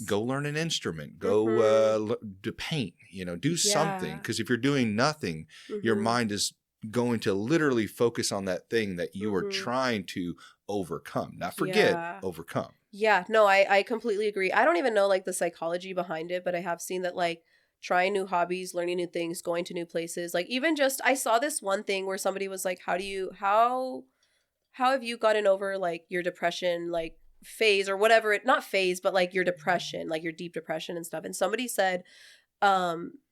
go learn an instrument, go to paint, do something. Because if you're doing nothing, your mind is going to literally focus on that thing that you are trying to overcome, not forget, overcome. Yeah, no, I completely agree. I don't even know like the psychology behind it, but I have seen that like trying new hobbies, learning new things, going to new places, like even just I saw this one thing where somebody was like, how have you gotten over like your depression like phase or whatever, not phase, but like your depression, like your deep depression and stuff. And somebody said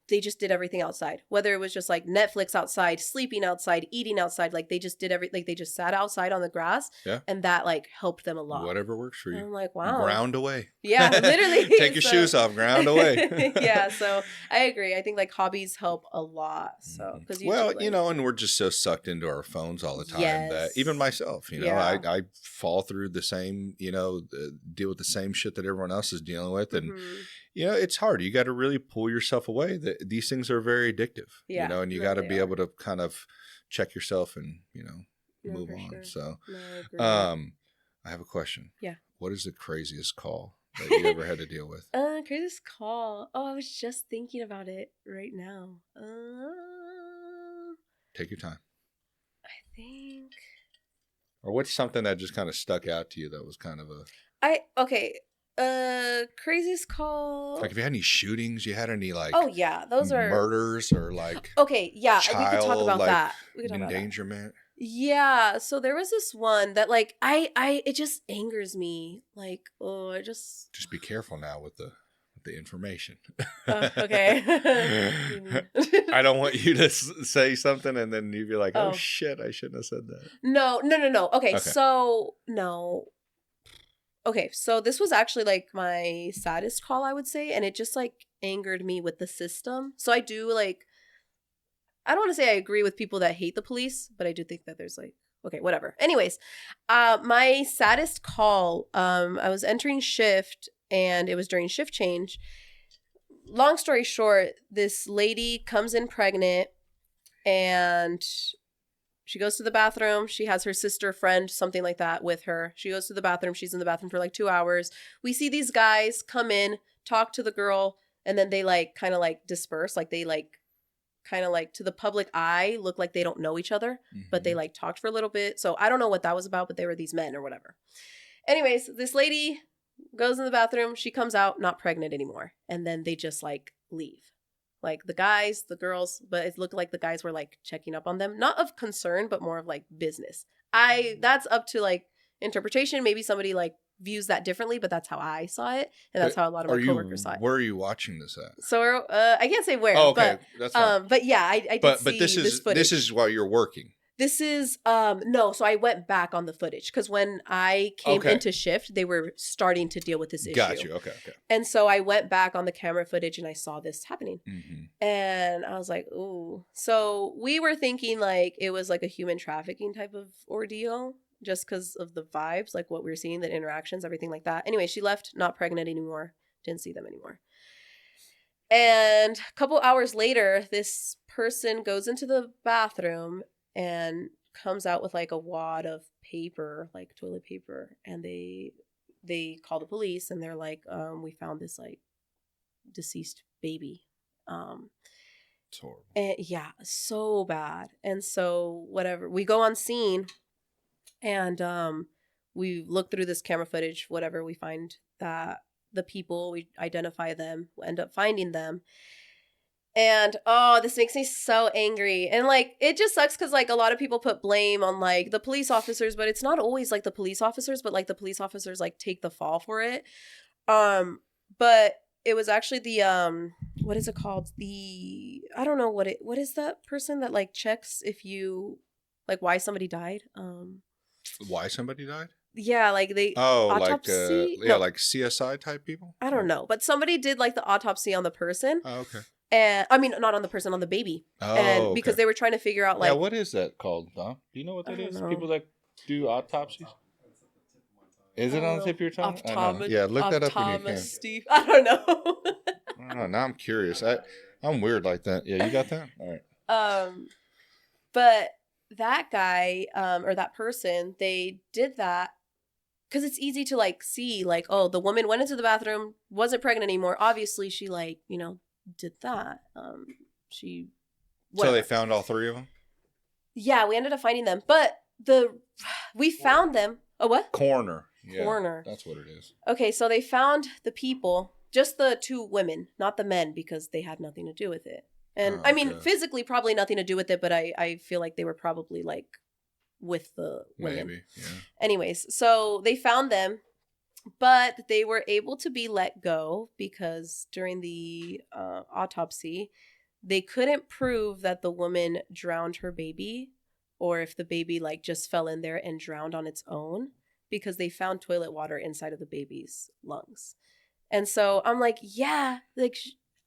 they just did everything outside, whether it was just like Netflix outside, sleeping outside, eating outside. Like they just did like they just sat outside on the grass, and that like helped them a lot. Whatever works for you. And I'm like, wow, ground away. Yeah, literally. Take your shoes off, ground away. Yeah, so I agree. I think like hobbies help a lot. So because and we're just so sucked into our phones all the time that even myself, I fall through the same, deal with the same shit that everyone else is dealing with, and. It's hard. You got to really pull yourself away. These things are very addictive, and you got to be able to kind of check yourself and, move on. Sure. So, I have a question. Yeah. What is the craziest call that you ever had to deal with? Craziest call. Oh, I was just thinking about it right now. Take your time. I think. Or what's something that just kind of stuck out to you that was kind of craziest call. Like, if you had any shootings, you had any like those are murders or like child, we could talk about that. We could talk endangerment. About that. Yeah, so there was this one that like it just angers me. Like, just be careful now with the information. Okay. I don't want you to say something and then you be like, oh shit, I shouldn't have said that. No. Okay. So no. Okay, so this was actually like my saddest call, I would say, and it just like angered me with the system. So I do like, I don't want to say I agree with people that hate the police, but I do think that there's like, okay, whatever. Anyways, my saddest call, I was entering shift and it was during shift change. Long story short, this lady comes in pregnant and she goes to the bathroom. She has her sister, friend, something like that with her. She goes to the bathroom. She's in the bathroom for like 2 hours. We see these guys come in, talk to the girl, and then they like kind of like disperse. Like they like kind of like to the public eye look like they don't know each other, but they like talked for a little bit. So I don't know what that was about, but they were these men or whatever. Anyways, this lady goes in the bathroom. She comes out, not pregnant anymore. And then they just like leave. Like the guys, the girls, but it looked like the guys were like checking up on them. Not of concern, but more of like business. That's up to like interpretation. Maybe somebody like views that differently, but that's how I saw it, and that's how a lot of my coworkers saw it. Where are you watching this at? So I can't say where. Oh, okay, that's fine. But yeah, I did see this footage. This is while you're working. This is no, so I went back on the footage because when I came into shift, they were starting to deal with this issue. Got you. Okay. And so I went back on the camera footage and I saw this happening. Mm-hmm. And I was like, ooh. So we were thinking like it was like a human trafficking type of ordeal just because of the vibes, like what we were seeing, the interactions, everything like that. Anyway, she left, not pregnant anymore. Didn't see them anymore. And a couple hours later, this person goes into the bathroom and comes out with like a wad of paper, like toilet paper, and they call the police and they're like, we found this like deceased baby. It's horrible. And yeah, so bad. And so whatever, we go on scene and we look through this camera footage, whatever, we find that the people, we identify them, we end up finding them. And this makes me so angry. And like it just sucks because like a lot of people put blame on like the police officers, but it's not always like the police officers, but like the police officers like take the fall for it. But it was actually the what is it called? I don't know what is that person that like checks if you like why somebody died? Why somebody died? Yeah, like they autopsy? Like CSI type people? I don't know, but somebody did like the autopsy on the person. Oh, okay. And I mean, not on the person, on the baby. Oh, and because they were trying to figure out like, what is that called, Dom? Do you know what that is? People that do autopsies. Is it on the tip of your tongue? Yeah, look that up when you can. Steve. I don't know. I don't know. Now I'm curious. I'm weird like that. Yeah, you got that? All right. But that guy, or that person, they did that because it's easy to like see like, oh, the woman went into the bathroom, wasn't pregnant anymore. Obviously, she like, did that. So they found all three of them? Yeah, we ended up finding them. But we found them. Oh, what? Coroner. Yeah, coroner. That's what it is. Okay, so they found the people, just the two women, not the men, because they had nothing to do with it. And I mean, physically probably nothing to do with it, but I feel like they were probably like with the women. Maybe, yeah. Anyways, so they found them, but they were able to be let go because during the autopsy, they couldn't prove that the woman drowned her baby or if the baby like just fell in there and drowned on its own because they found toilet water inside of the baby's lungs. And so I'm like, yeah, like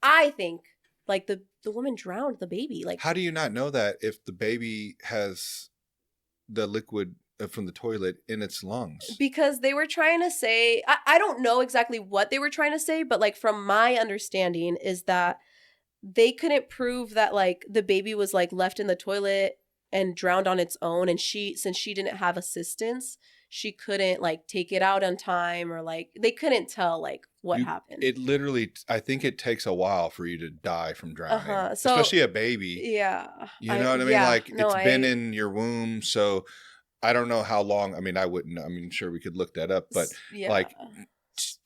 I think like the woman drowned the baby. Like, how do you not know that if the baby has the liquid from the toilet in its lungs? Because they were trying to say, I don't know exactly what they were trying to say, but like from my understanding is that they couldn't prove that like the baby was like left in the toilet and drowned on its own. And since she didn't have assistance, she couldn't like take it out on time or like they couldn't tell like what happened. It literally, I think it takes a while for you to die from drowning, especially a baby. Yeah. You know what I mean? Yeah, like it's been in your womb. So I don't know how long. I mean, I wouldn't. I mean, sure, we could look that up, but like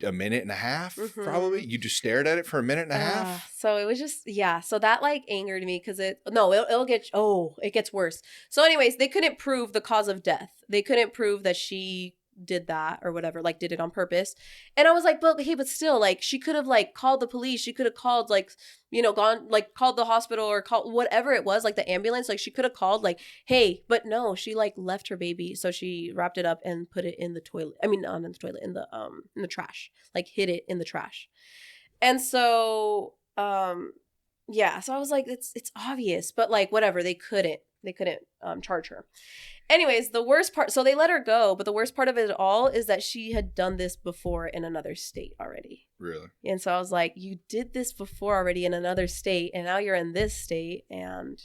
a minute and a half, probably. You just stared at it for a minute and a half. So it was just, so that like angered me because it gets worse. So anyways, they couldn't prove the cause of death. They couldn't prove that she did that or whatever, like did it on purpose. And I was like, but still, like she could have like called the police. She could have called like, gone, like called the hospital or called whatever it was, like the ambulance. Like she could have called like, hey, but no, she like left her baby. So she wrapped it up and put it in the toilet. I mean, not in the toilet, in the trash, like hid it in the trash. And so, so I was like, it's obvious, but like, whatever, they couldn't charge her. Anyways, the worst part, so they let her go, but the worst part of it all is that she had done this before in another state already. Really? And so I was like, you did this before already in another state, and now you're in this state, and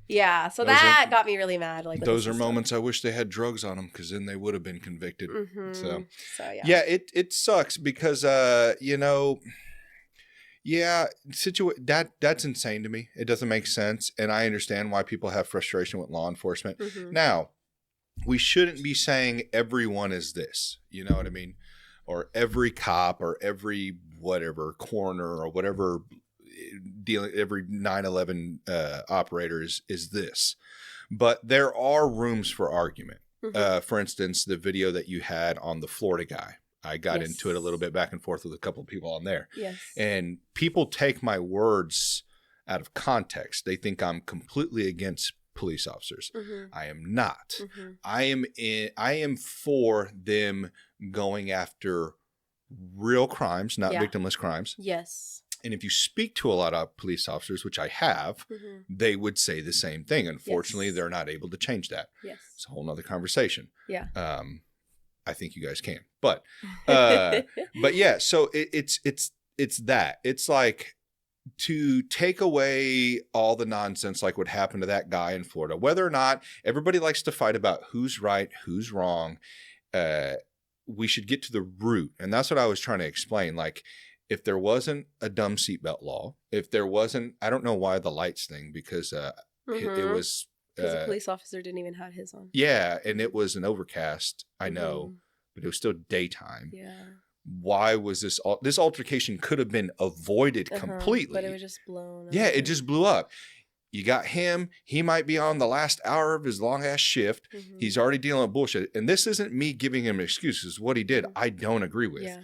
so that got me really mad. Like those are moments I wish they had drugs on them, because then they would have been convicted. Mm-hmm. So yeah, it sucks because that's insane to me. It doesn't make sense, and I understand why people have frustration with law enforcement. Mm-hmm. Now, we shouldn't be saying everyone is this, you know what I mean? Or every cop or every whatever coroner or whatever every 9/11 operator is this. But there are rooms for argument. Mm-hmm. For instance, the video that you had on the Florida guy. I got into it a little bit back and forth with a couple of people on there. Yes. And people take my words out of context. They think I'm completely against police officers. I am not. I am for them going after real crimes, not victimless crimes. Yes. And if you speak to a lot of police officers, which I have, they would say the same thing. Unfortunately, they're not able to change that. Yes. It's a whole nother conversation. Yeah. I think you guys can, but yeah, so it's that. It's like to take away all the nonsense like what happened to that guy in Florida, whether or not everybody likes to fight about who's right, who's wrong. We should get to the root. And that's what I was trying to explain. Like, if there wasn't a dumb seatbelt law, if there wasn't, I don't know why the lights thing, because it was. Because the police officer didn't even have his on. Yeah, and it was an overcast, I know, but it was still daytime. Yeah. Why was this altercation could have been avoided completely. But it was just blown up. Yeah, it just blew up. You got him. He might be on the last hour of his long-ass shift. He's already dealing with bullshit. And this isn't me giving him excuses. What he did, I don't agree with. Yeah.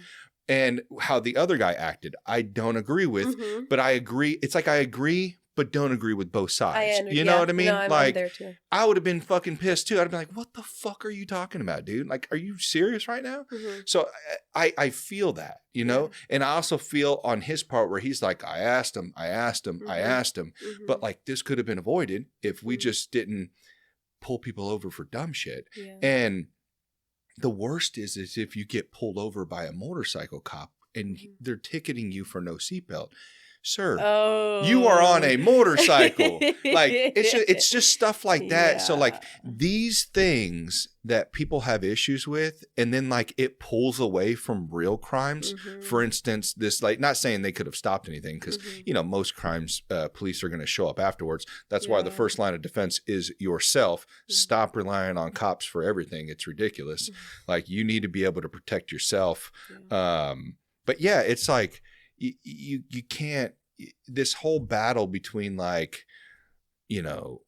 And how the other guy acted, I don't agree with. But I agree. It's like I agree, but don't agree with both sides. You know what I mean? No, I'm there too. I would have been fucking pissed too. I'd be like, what the fuck are you talking about, dude? Like, are you serious right now? So I feel that, you know? And I also feel on his part where he's like, I asked him. But like, this could have been avoided if we just didn't pull people over for dumb shit. Yeah. And the worst is if you get pulled over by a motorcycle cop and they're ticketing you for no seatbelt. Sir, you are on a motorcycle. Like, it's just stuff like that. Yeah. So like these things that people have issues with, and then like it pulls away from real crimes. For instance, this, like, not saying they could have stopped anything, because you know, most crimes police are going to show up afterwards. That's why the first line of defense is yourself. Stop relying on cops for everything. It's ridiculous. Like, you need to be able to protect yourself. But yeah, it's like you can't, this whole battle between, like, you know,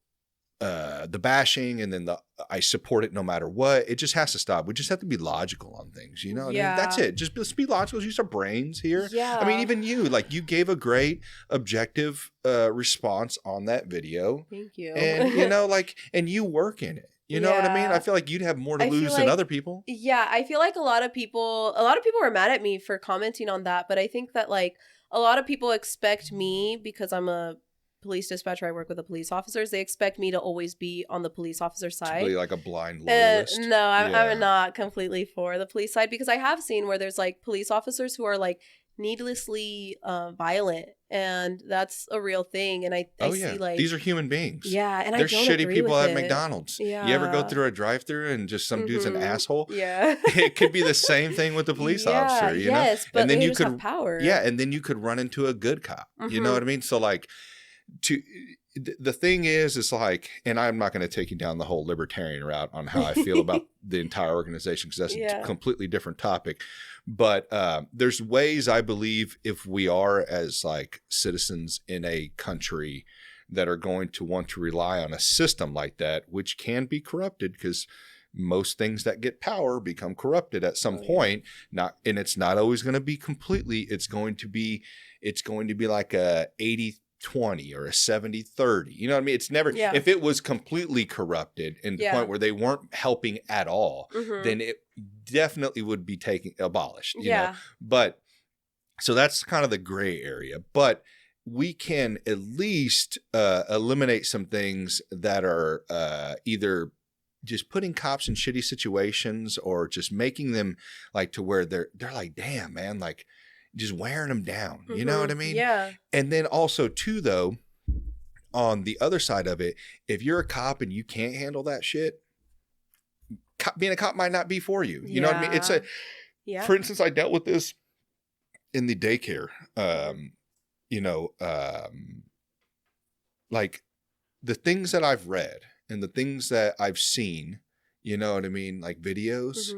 the bashing and then the I support it no matter what. It just has to stop. We just have to be logical on things, you know? Yeah. I mean, that's it. Just be logical. Use our brains here. Yeah. I mean, even you, like, you gave a great objective response on that video. Thank you. And, you know, like, and you work in it. You know what I mean? I feel like you'd have more to lose than other people. Yeah, I feel like a lot of people were mad at me for commenting on that, but I think that, like, a lot of people expect me, because I'm a police dispatcher, I work with the police officers, they expect me to always be on the police officer side. To be like a blind loyalist. No, I'm not completely for the police side, because I have seen where there's, like, police officers who are, like, needlessly violent, and that's a real thing. And I see, like, these are human beings. Yeah, and there's I don't shitty people at it. McDonald's. Yeah, you ever go through a drive-through and just some dude's an asshole? Yeah, it could be the same thing with the police officer. You know? But and then you could have power. Yeah, and then you could run into a good cop. You know what I mean? So, like, the thing is like, and I'm not going to take you down the whole libertarian route on how I feel about the entire organization, because that's a completely different topic. But there's ways, I believe, if we are as, like, citizens in a country that are going to want to rely on a system like that, which can be corrupted, because most things that get power become corrupted at some point. And it's not always going to be completely. It's going to be like a 80-20 or a 70-30. You know what I mean? It's never, if it was completely corrupted and the point where they weren't helping at all, then it definitely would be abolished, you know? But so that's kind of the gray area, but we can at least eliminate some things that are either just putting cops in shitty situations, or just making them, like, to where they're like, damn, man, like, just wearing them down. You know what I mean? Yeah. And then also too, though, on the other side of it, if you're a cop and you can't handle that shit, being a cop might not be for you. You know what I mean? It's for instance, I dealt with this in the daycare. You know, like, the things that I've read and the things that I've seen, you know what I mean? Like, videos.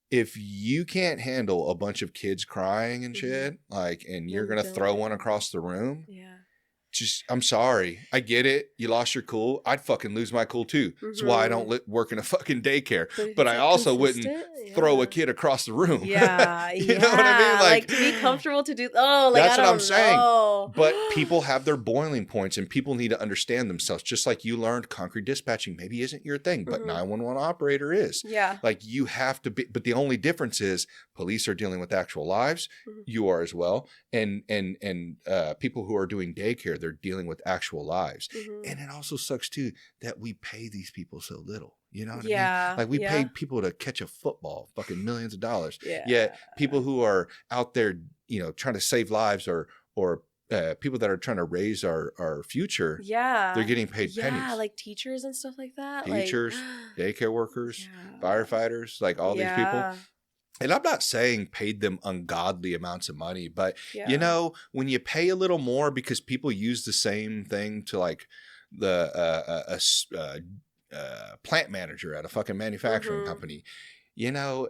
If you can't handle a bunch of kids crying and shit, like, and you're going to throw one across the room, just, I'm sorry. I get it. You lost your cool. I'd fucking lose my cool too. That's why I don't work in a fucking daycare. But I also wouldn't throw a kid across the room. Yeah. You know what I mean? Like to be comfortable to do. Oh, like that's I what don't I'm saying. know. But people have their boiling points, and people need to understand themselves. Just like you learned, concrete dispatching maybe isn't your thing, but 911 operator is. Yeah. Like you have to be. But the only difference is police are dealing with actual lives. You are as well, and people who are doing daycare, they're dealing with actual lives. And it also sucks too that we pay these people so little. You know what I mean? Like we pay people to catch a football, fucking millions of dollars. Yet people who are out there, you know, trying to save lives or people that are trying to raise our future, they're getting paid pennies. Yeah, like teachers and stuff like that. Teachers, daycare workers, firefighters, like all these people. And I'm not saying paid them ungodly amounts of money, but you know, when you pay a little more because people use the same thing to like the plant manager at a fucking manufacturing company, you know,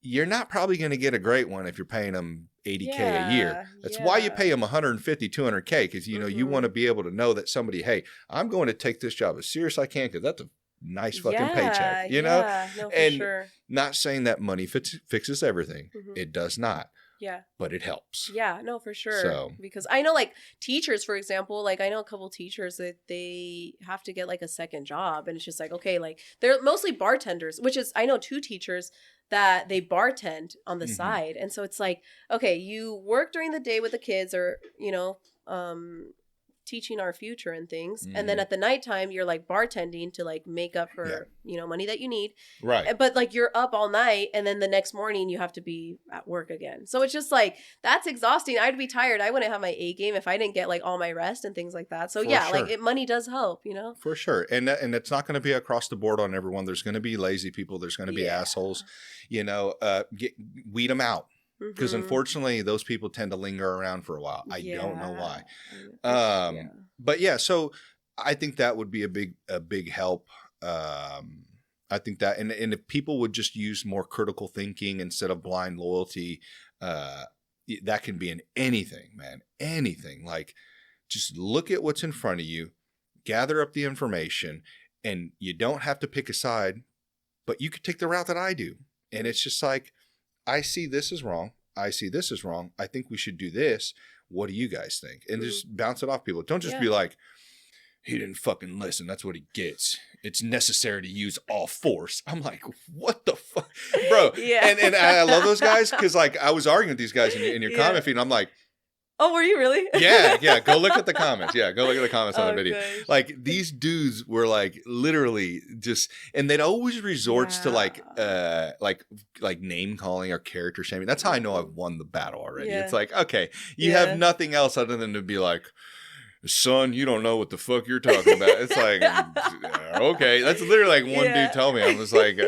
you're not probably going to get a great one if you're paying them $80K a year. That's why you pay them $150, $200K, because you know you want to be able to know that somebody, hey, I'm going to take this job as serious as I can because that's a nice fucking paycheck, you know? No, for and sure. Not saying that money fixes everything. It does not. Yeah. But it helps. Yeah, no, for sure. So, because I know like teachers, for example, like I know a couple teachers that they have to get like a second job, and it's just like, okay, like they're mostly bartenders, which is, I know 2 teachers that they bartend on the side. And so it's like, okay, you work during the day with the kids or, you know, teaching our future and things. And then at the nighttime, you're like bartending to like make up for, you know, money that you need. Right. But like you're up all night and then the next morning you have to be at work again. So it's just like, that's exhausting. I'd be tired. I wouldn't have my A game if I didn't get like all my rest and things like that. So like money does help, you know? For sure. And it's not going to be across the board on everyone. There's going to be lazy people. There's going to be assholes, you know, weed them out. Because unfortunately, those people tend to linger around for a while. I don't know why. But yeah, so I think that would be a big help. I think that, and if people would just use more critical thinking instead of blind loyalty, that can be in anything, man. Anything. Like, just look at what's in front of you, gather up the information, and you don't have to pick a side, but you could take the route that I do. And it's just like, I see this is wrong. I see this is wrong. I think we should do this. What do you guys think? And just bounce it off people. Don't just be like, he didn't fucking listen. That's what he gets. It's necessary to use all force. I'm like, what the fuck? Bro. And I love those guys because like I was arguing with these guys in your comment feed and I'm like, oh, were you really? Yeah. Go look at the comments. Yeah, go look at the comments on the video. Gosh. Like these dudes were like literally just, and they'd always resort to like name calling or character shaming. That's how I know I've won the battle already. It's like, okay, you have nothing else other than to be like, son, you don't know what the fuck you're talking about. It's like, okay, that's literally like one dude told me. I was like,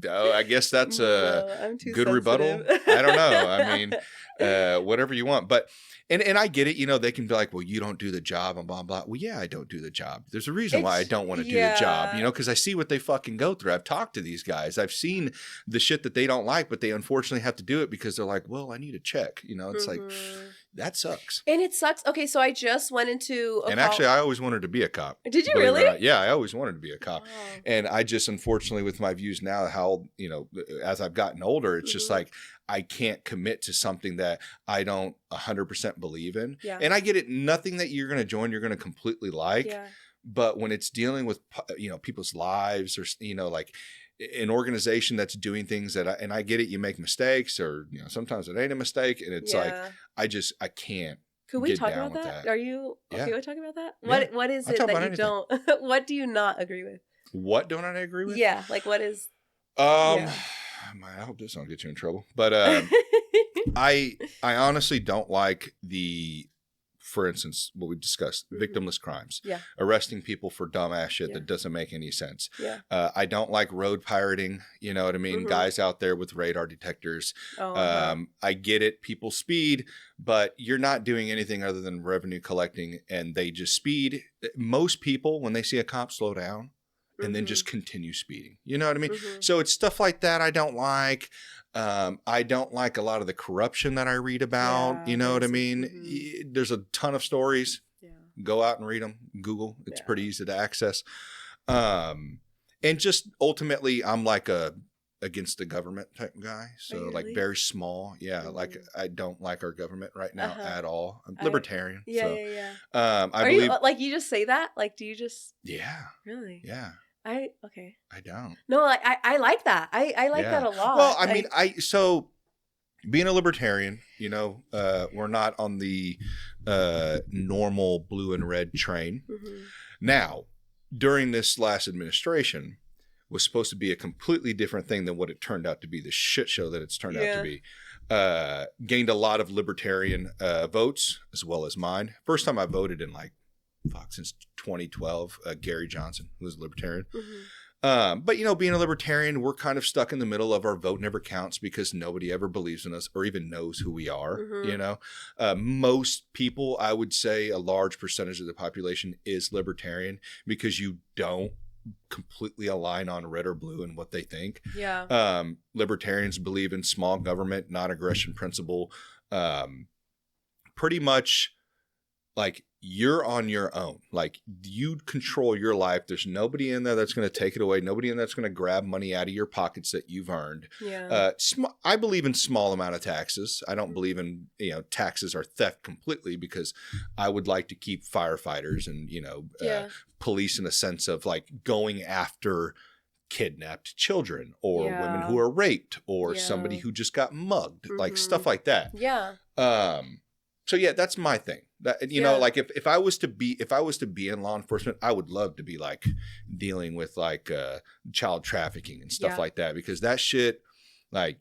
I guess that's a good rebuttal. I don't know. I mean, whatever you want, but. And I get it, you know, they can be like, well, you don't do the job and blah, blah. Well, yeah, I don't do the job. There's a reason why I don't want to do the job, you know, because I see what they fucking go through. I've talked to these guys. I've seen the shit that they don't like, but they unfortunately have to do it because they're like, well, I need a check. You know, it's like, that sucks. And it sucks. Okay, so I just went into and actually, I always wanted to be a cop. Did you really? Yeah, I always wanted to be a cop. Oh. And I just, unfortunately, with my views now, how, you know, as I've gotten older, it's just like, I can't commit to something that I don't 100% believe in. Yeah. And I get it. Nothing that you're going to join, you're going to completely like. Yeah. But when it's dealing with, you know, people's lives or, you know, like an organization that's doing things that and I get it, you make mistakes or, you know, sometimes it ain't a mistake. And it's like, I can't. Could we talk about that? Are you okay with talking about that? Yeah. What is it that you don't, what do you not agree with? What don't I agree with? Yeah. Like what is? I hope this don't get you in trouble. But I honestly don't like for instance, what we discussed, victimless crimes. Yeah. Arresting people for dumbass shit that doesn't make any sense. Yeah. I don't like road pirating. You know what I mean? Guys out there with radar detectors. I get it. People speed, but you're not doing anything other than revenue collecting and they just speed. Most people, when they see a cop, slow down. And then just continue speeding. You know what I mean? So it's stuff like that I don't like. I don't like a lot of the corruption that I read about. You know what I mean? There's a ton of stories. Yeah. go out and read them. Google. It's pretty easy to access. And just ultimately, I'm like against the government type guy. So really? Like very small. Yeah. Like I don't like our government right now at all. I'm libertarian. Yeah. I believe. You, like, you just say that? Like, do you just? Yeah. Really? Yeah. Okay. I don't. No, like I like that. I like that a lot. Well, I mean, so being a libertarian, you know, we're not on the normal blue and red train. Mm-hmm. Now, during this last administration was supposed to be a completely different thing than what it turned out to be, the shit show that it's turned out to be. Gained a lot of libertarian votes as well as mine. First time I voted in since 2012, Gary Johnson, who was a libertarian. Mm-hmm. But, you know, being a libertarian, we're kind of stuck in the middle of our vote never counts because nobody ever believes in us or even knows who we are, you know. Most people, I would say a large percentage of the population is libertarian because you don't completely align on red or blue and what they think. Yeah. Libertarians believe in small government, non-aggression principle. Pretty much like you're on your own. Like you control your life. There's nobody in there that's going to take it away. Nobody in there that's going to grab money out of your pockets that you've earned. Yeah. I believe in small amount of taxes. I don't believe in, you know, taxes are theft completely because I would like to keep firefighters and, you know, police in a sense of like going after kidnapped children or women who are raped or somebody who just got mugged, like stuff like that. Yeah. So yeah, that's my thing. That, you know, like if I was to be in law enforcement, I would love to be like dealing with like child trafficking and stuff like that, because that shit, like,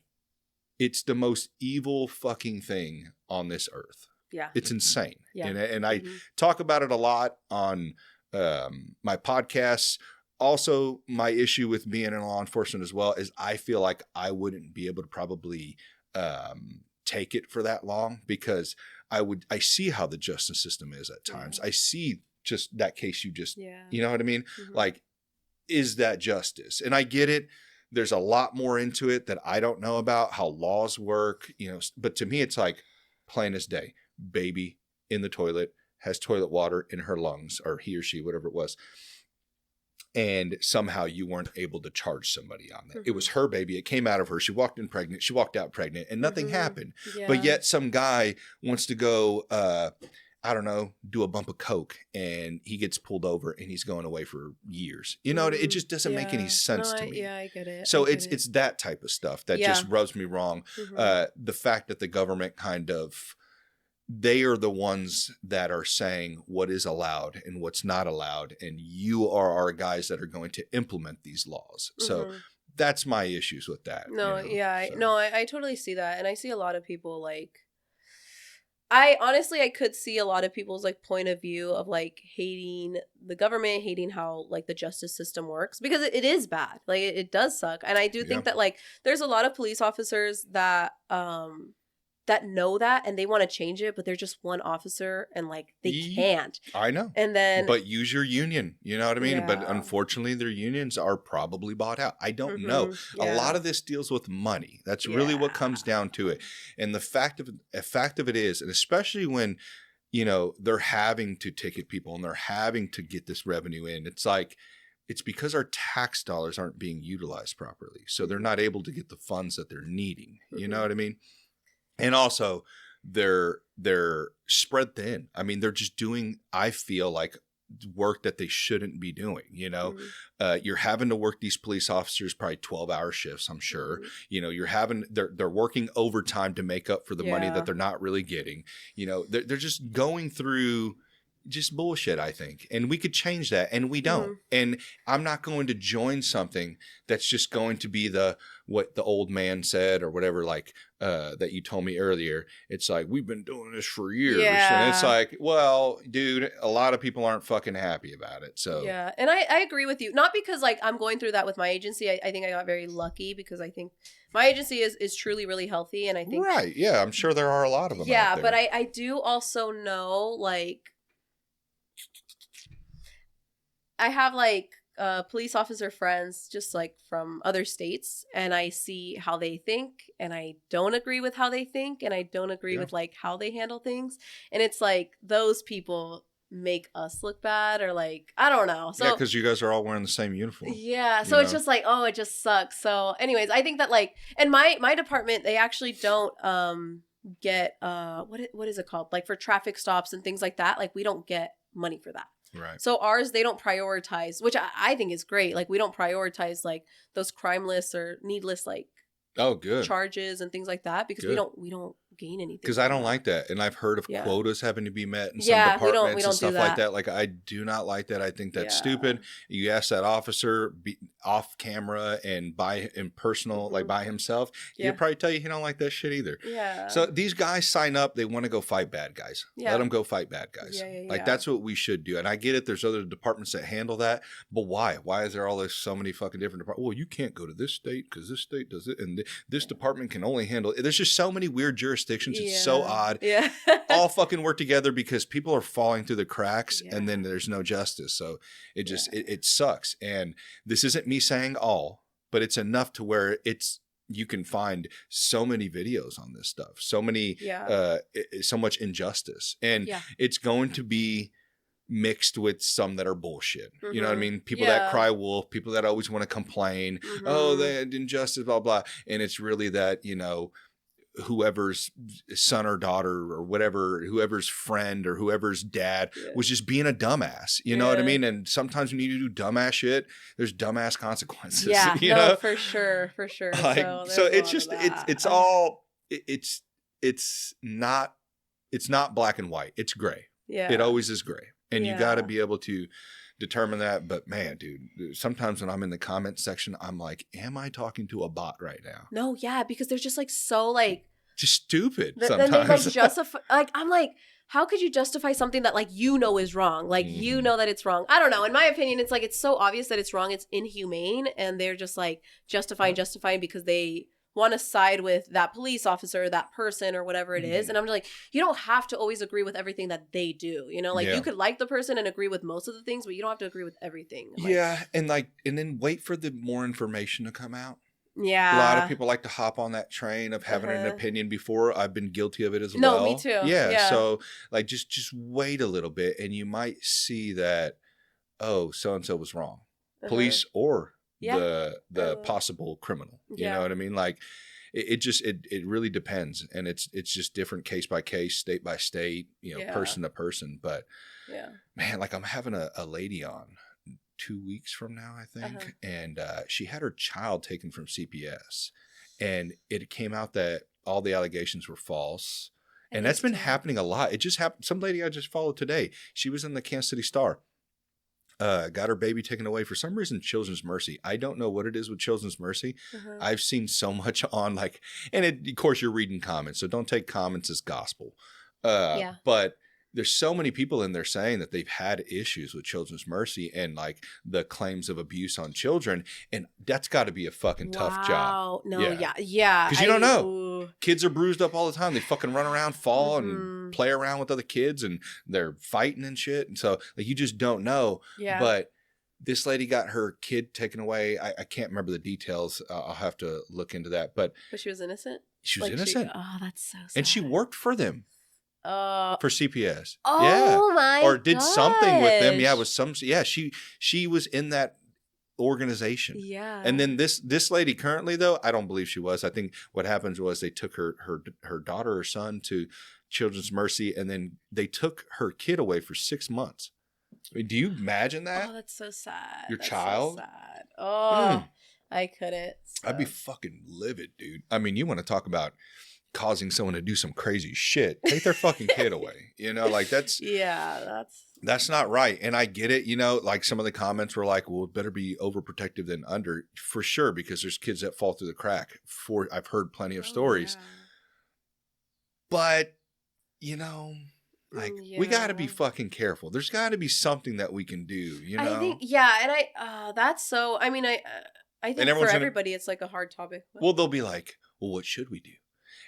it's the most evil fucking thing on this earth. Yeah, it's insane. Yeah, and I talk about it a lot on my podcasts. Also, my issue with being in law enforcement as well is I feel like I wouldn't be able to probably take it for that long because I see how the justice system is at times. I see just that case you know what I mean? Mm-hmm. Like, is that justice? And I get it. There's a lot more into it that I don't know about, how laws work, you know, but to me, it's like plain as day. Baby in the toilet, has toilet water in her lungs, or he or she, whatever it was. And somehow you weren't able to charge somebody on that. Mm-hmm. It was her baby. It came out of her. She walked in pregnant. She walked out pregnant and nothing happened. Yeah. But yet some guy wants to go, I don't know, do a bump of coke and he gets pulled over and he's going away for years. You know, it just doesn't make any sense to me. Yeah, I get it. So it's that type of stuff that just rubs me wrong. Mm-hmm. The fact that the government kind of, they are the ones that are saying what is allowed and what's not allowed. And you are our guys that are going to implement these laws. Mm-hmm. So that's my issues with that. No, you know? I totally see that. And I see a lot of people like, I could see a lot of people's like point of view of like hating the government, hating how like the justice system works, because it is bad. Like it does suck. And I do think that like there's a lot of police officers that that know that and they want to change it, but they're just one officer and like they can't. I know. And then, but use your union, you know what I mean? Yeah. But unfortunately their unions are probably bought out. I don't know. Yeah. A lot of this deals with money. That's really what comes down to it. And the fact of it is, and especially when, you know, they're having to ticket people and they're having to get this revenue in, it's like, it's because our tax dollars aren't being utilized properly. So they're not able to get the funds that they're needing. You know what I mean? And also, they're spread thin. I mean, they're just doing, I feel like, work that they shouldn't be doing, you know? You're having to work these police officers probably 12-hour shifts, I'm sure. You know, they're working overtime to make up for the money that they're not really getting. You know, they're just going through just bullshit, I think. And we could change that, and we don't. And I'm not going to join something that's just going to be what the old man said or whatever, like that you told me earlier. It's like, we've been doing this for years. And it's like, well, dude, a lot of people aren't fucking happy about it. So yeah. And I agree with you. Not because like I'm going through that with my agency. I think I got very lucky because I think my agency is truly really healthy. And I think right. Yeah. I'm sure there are a lot of them. Yeah. But I do also know, like, I have like police officer friends just like from other states, and I see how they think, and I don't agree with how they think, and I don't agree with like how they handle things. And it's like those people make us look bad or like, I don't know. So, yeah, because you guys are all wearing the same uniform. Yeah. So it's just like, oh, it just sucks. So anyways, I think that like, and my department, they actually don't get what is it called? Like for traffic stops and things like that. Like we don't get money for that. Right. So ours, they don't prioritize, which I think is great. Like we don't prioritize like those crime lists or needless like good charges and things like that because we don't gain anything. Because I don't like that, and I've heard of quotas having to be met in some departments we don't and stuff do like that. Like I do not like that. I think that's stupid. You ask that officer off camera and personal, like by himself, he'll probably tell you he don't like that shit either. Yeah. So these guys sign up, they want to go fight bad guys. Yeah. Let them go fight bad guys. Like that's what we should do. And I get it. There's other departments that handle that, but why? Why is there so many fucking different departments? Well, you can't go to this state because this state does it, and this department can only handle it. There's just so many weird jurisdictions. It's so odd. Yeah. All fucking work together because people are falling through the cracks and then there's no justice. So it just, it sucks. And this isn't me saying all, but it's enough to where you can find so many videos on this stuff, so many, so much injustice. And it's going to be mixed with some that are bullshit. You know what I mean? People that cry wolf, people that always want to complain, oh, they had injustice, blah, blah. And it's really that, whoever's son or daughter or whatever, whoever's friend or whoever's dad was just being a dumbass. You know what I mean? And sometimes when you do dumbass shit, there's dumbass consequences. Yeah, you know? For sure. Like, so it's just, it's not black and white. It's gray. Yeah. It always is gray. And you got to be able to determine that. But man, dude, sometimes when I'm in the comment section, I'm like, am I talking to a bot right now? No, because they're just like so like just stupid sometimes. Then they like justify, like I'm like, how could you justify something that like is wrong? Like you know that it's wrong. I don't know. In my opinion, it's like it's so obvious that it's wrong. It's inhumane, and they're just like justifying because they want to side with that police officer, that person, or whatever it is. And I'm like, you don't have to always agree with everything that they do. Like you could like the person and agree with most of the things, but you don't have to agree with everything. And then wait for the more information to come out. Yeah. A lot of people like to hop on that train of having an opinion before. I've been guilty of it as well. No, me too. Yeah. So like just wait a little bit and you might see that, oh, so-and-so was wrong. Police or the possible criminal. You know what I mean? Like it really depends. And it's just different case by case, state by state, person to person. But man, like I'm having a lady on 2 weeks from now, I think. And she had her child taken from CPS. And it came out that all the allegations were false. And that's been happening a lot. It just happened. Some lady I just followed today, she was in the Kansas City Star. Got her baby taken away for some reason. Children's Mercy. I don't know what it is with Children's Mercy. I've seen so much on like, and of course you're reading comments, so don't take comments as gospel. But there's so many people in there saying that they've had issues with Children's Mercy and like the claims of abuse on children, and that's got to be a fucking tough job. No, yeah. Because you don't know. Kids are bruised up all the time. They fucking run around, fall, and play around with other kids, and they're fighting and shit. And so, like, you just don't know. Yeah. But this lady got her kid taken away. I can't remember the details. I'll have to look into that. But she was innocent? She was innocent. Oh, that's so sad. And she worked for them. For CPS. Oh my Or did something with them. Yeah, with some she was in that organization. Yeah. And then this lady currently though, I don't believe she was. I think what happens was they took her daughter or son to Children's Mercy, and then they took her kid away for 6 months. I mean, do you imagine that? Oh, that's so sad. Your child? So sad. Oh, I couldn't. So. I'd be fucking livid, dude. I mean, you want to talk about causing someone to do some crazy shit, take their fucking kid away. Like that's not right. And I get it, like some of the comments were like, well, it better be overprotective than under, for sure, because there's kids that fall through the crack. I've heard plenty of stories. But we got to be fucking careful. There's got to be something that we can do, I think, and that's so, I mean, I think for everybody, it's like a hard topic. Well, they'll be like, well, what should we do?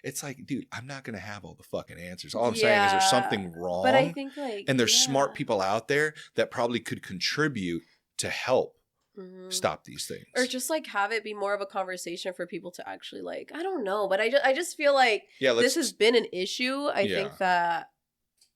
It's like, dude, I'm not going to have all the fucking answers. All I'm saying is there's something wrong. But I think and there's smart people out there that probably could contribute to help stop these things. Or just like have it be more of a conversation for people to actually like, I don't know. But I just feel like this has been an issue. I think that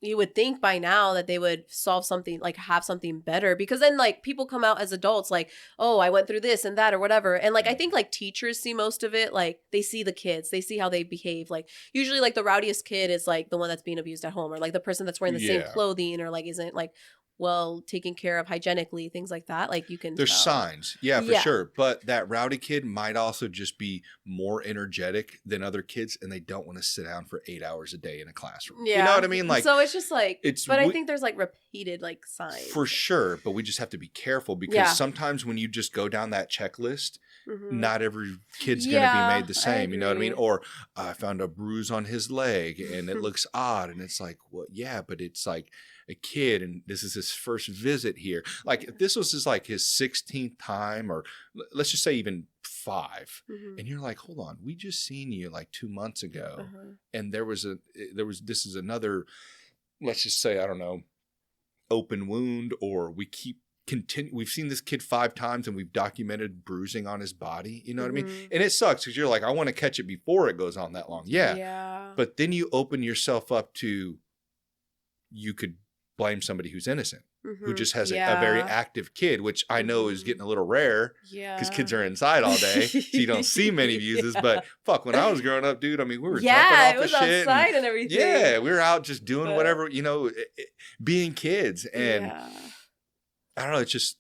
you would think by now that they would solve something, like have something better, because then like people come out as adults like, oh, I went through this and that or whatever. And like I think like teachers see most of it, like they see the kids, they see how they behave. Like usually like the rowdiest kid is like the one that's being abused at home, or like the person that's wearing the same clothing, or like isn't like well taken care of hygienically, things like that. Like you can There's tell. signs. Yeah, for sure. But that rowdy kid might also just be more energetic than other kids, and they don't want to sit down for 8 hours a day in a classroom. Yeah. You know what I mean? Like, so it's just like, I think there's like repeated like signs. For sure. But we just have to be careful, because sometimes when you just go down that checklist, not every kid's going to be made the same. You know what I mean? Or I found a bruise on his leg and it looks odd. And it's like, well, yeah, but it's like a kid and this is his first visit here. Like if this was like his 16th time, or let's just say even 5, and you're like, hold on, we just seen you like 2 months ago. And this is another, let's just say, I don't know, open wound, or we've seen this kid 5 times and we've documented bruising on his body. You know what I mean? And it sucks because you're like, I want to catch it before it goes on that long. Yeah. But then you open yourself up to, you could blame somebody who's innocent, who just has a very active kid, which I know is getting a little rare because kids are inside all day. So you don't see many abuses. But fuck, when I was growing up, dude, I mean, we were jumping off the shit. Outside and everything. Yeah, we were out just doing whatever, you know, being kids. And I don't know, it's just,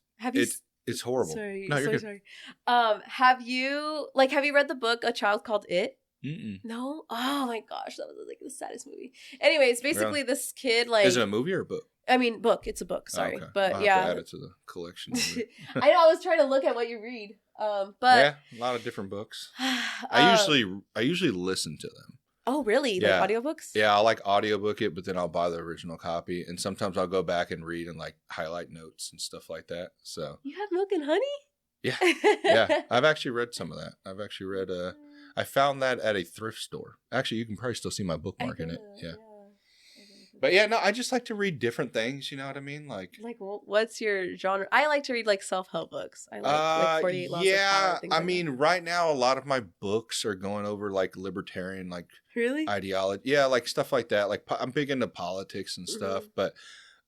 it's horrible. Sorry, no, you're good. sorry. Have you read the book A Child Called It? Mm-mm. No? Oh my gosh, that was like the saddest movie. Anyways, basically this kid like... Is it a movie or a book? I mean, book. It's a book, sorry. Okay. But I'll have to add it to the collection. I know, I was trying to look at what you read. But yeah, a lot of different books. I usually listen to them. Oh, really? Yeah. Like audiobooks? Yeah, I like audiobook it, but then I'll buy the original copy. And sometimes I'll go back and read and like highlight notes and stuff like that. So you have Milk and Honey? Yeah. Yeah. I've actually read some of that. I've actually read I found that at a thrift store. Actually, you can probably still see my bookmark in it. Yeah. But yeah, no, I just like to read different things. You know what I mean? Like what's your genre? I like to read like self-help books. I like 48 Laws of Power. I mean, right now, a lot of my books are going over like libertarian, like ideology. Yeah, like stuff like that. Like I'm big into politics and stuff, but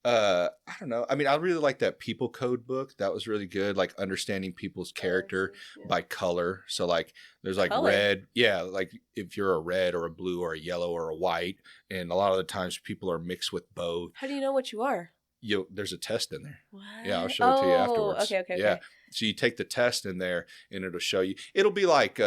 I don't know. I mean, I really like that People Code book. That was really good. Like understanding people's character by color. So like there's like red. Yeah. Like if you're a red or a blue or a yellow or a white. And a lot of the times people are mixed with both. How do you know what you are? There's a test in there. What? Yeah. I'll show it to you afterwards. Okay. Yeah. So you take the test in there and it'll show you, it'll be like,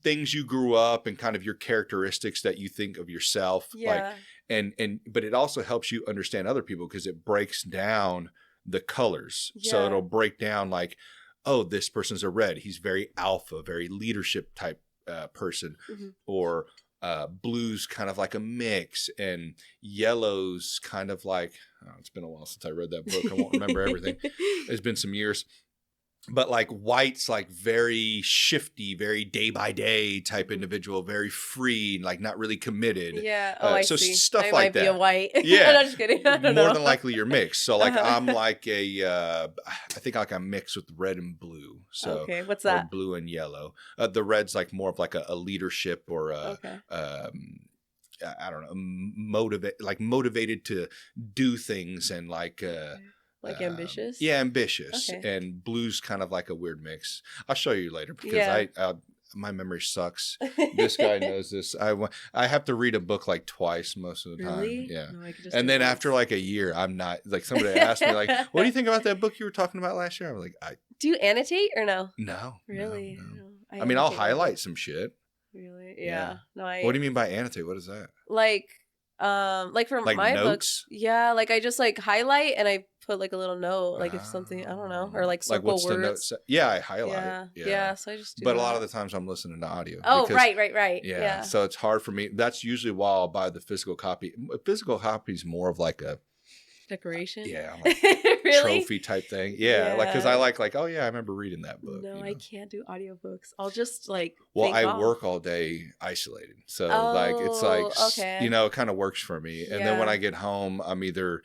things you grew up and kind of your characteristics that you think of yourself. Yeah. Like, but it also helps you understand other people because it breaks down the colors. Yeah. So it'll break down like, oh, this person's a red. He's very alpha, very leadership type person. Or blue's kind of like a mix, and yellow's kind of like, it's been a while since I read that book. I won't remember everything. It's been some years. But like white's like very shifty, very day by day type individual, very free, like not really committed. Yeah. Oh, I so see. Stuff I like might be a white. Yeah. No, just kidding. I don't know. More than likely you're mixed. So like I'm like I think like I'm mixed with red and blue. So okay, what's that? Or blue and yellow. The red's like more of like a leadership or a I don't know, motivated to do things and like like ambitious? Yeah, ambitious. Okay. And blue's kind of like a weird mix. I'll show you later because my memory sucks. This guy knows this. I have to read a book like twice most of the time. Really? Yeah. No, and then after like a year, I'm not, like somebody asked me like, what do you think about that book you were talking about last year? I was like, do you annotate or no? No. Really? No. I mean, I'll highlight some shit. Really? Yeah. No, what do you mean by annotate? What is that? Like for like my notes? books, yeah, like I just like highlight and I put like a little note, like if something, I don't know, or like circle what's words. The note say? Yeah, I highlight. Yeah. So I just do But that. a lot of the times I'm listening to audio. Oh, because, right. Yeah. So it's hard for me. That's usually why I'll buy the physical copy. A physical copy is more of like a decoration. Yeah. Like really? Trophy type thing. Yeah. Like, cause I like, oh yeah, I remember reading that book. No, I can't do audiobooks. I'll just like, I work all day isolated. So like, it's like, okay. it kind of works for me. And then when I get home, I'm either,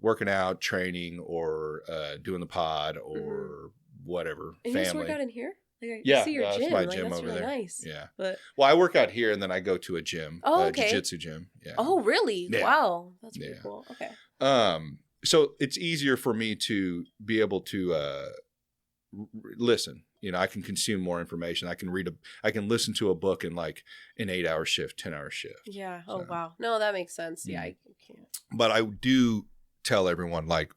working out, training, or doing the pod or whatever. And family. you just work out in here? Like, Yeah, I see your that's gym. my Like, gym that's over really there. nice. Yeah. But well, I work out here and then I go to a gym. Oh, okay. Jiu-jitsu gym. Yeah. Oh, really? Yeah. Wow. That's pretty Yeah. cool. Okay. So it's easier for me to be able to listen. I can consume more information. I can listen to a book in like an 8-hour shift, 10-hour shift. Yeah. So. Oh, wow. No, that makes sense. Yeah, I can't. But I do tell everyone, like,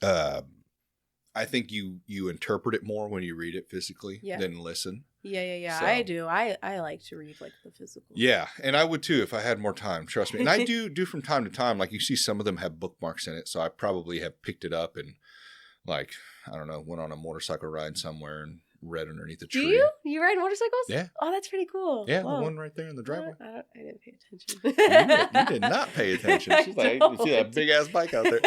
I think you interpret it more when you read it physically than listen. Yeah. So, I do. I like to read like the physical. Yeah, and I would too if I had more time. Trust me. And I do from time to time. Like, you see some of them have bookmarks in it, so I probably have picked it up and, like, I don't know, went on a motorcycle ride somewhere and read underneath a tree. Do you? You ride motorcycles? Yeah. Oh, that's pretty cool. Yeah, Wow. the one right there in the driveway. I didn't pay attention. You did not pay attention. She's like, you see that big ass bike out there.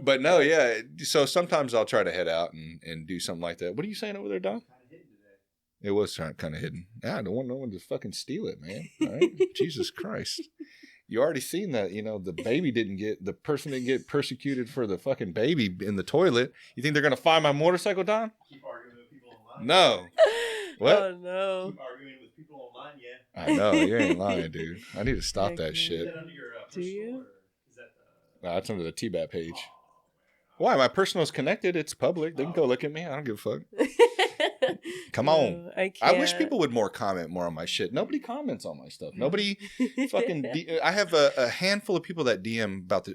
But no, yeah. So sometimes I'll try to head out and do something like that. What are you saying over there, Don? It was kind of hidden. Yeah, I don't want no one to fucking steal it, man. All right? Jesus Christ. You already seen that, the person didn't get persecuted for the fucking baby in the toilet. You think they're going to find my motorcycle, Don? Keep arguing with people online. No. What? Oh, no. Keep arguing with people online, yeah. I know. You ain't lying, dude. I need to stop that Is shit. that under your Do you? personal, or is that the... No, it's under the T-Bat page. Why? My personal is connected. It's public. They can go look at me. I don't give a fuck. Come on. I can't. I wish people would comment more on my shit. Nobody comments on my stuff. Nobody fucking. I have a handful of people that DM about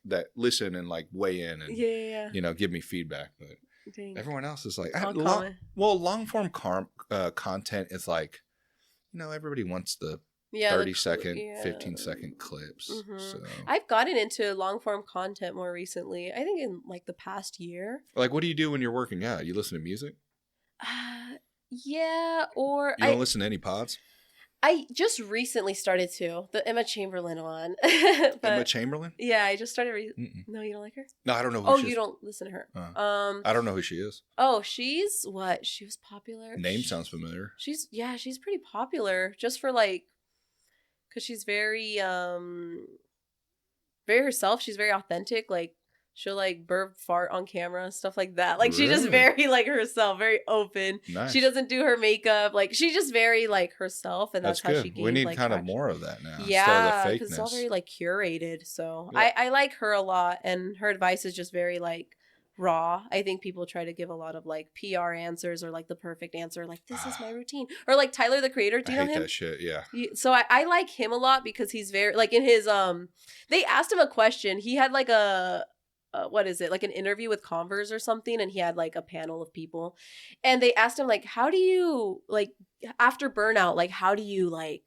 that listen and like weigh in and give me feedback. But Dang. everyone else is like, comment. long form content is like, everybody wants the 30-second, 15-second clips. Mm-hmm. So I've gotten into long form content more recently. I think in like the past year. Like, what do you do when you're working out? You listen to music? Yeah, or you don't listen to any pods? I just recently started to the Emma Chamberlain one. Emma Chamberlain? Yeah, I just started. No, you don't like her? No, I don't know. Who she is. You don't listen to her. I don't know who she is. Oh, she's what? She was popular. Name sounds familiar. She's pretty popular just for like, because she's very very herself. She's very authentic. Like, she'll like burp, fart on camera, stuff like that. Like, she's just very like herself, very open. Nice. She doesn't do her makeup. Like, she's just very like herself, and that's how good. she gained. We need like, kind of traction. more of that now. Yeah, because because it's all very like curated. So yeah. I like her a lot, and her advice is just very like raw. I think people try to give a lot of like PR answers or like the perfect answer, like this is my routine, or like Tyler the Creator. Do you know him? That shit. Yeah. So I like him a lot because he's very like in his They asked him a question. He had like a what is it, like an interview with Converse or something, and he had like a panel of people, and they asked him like, how do you like after burnout, like how do you like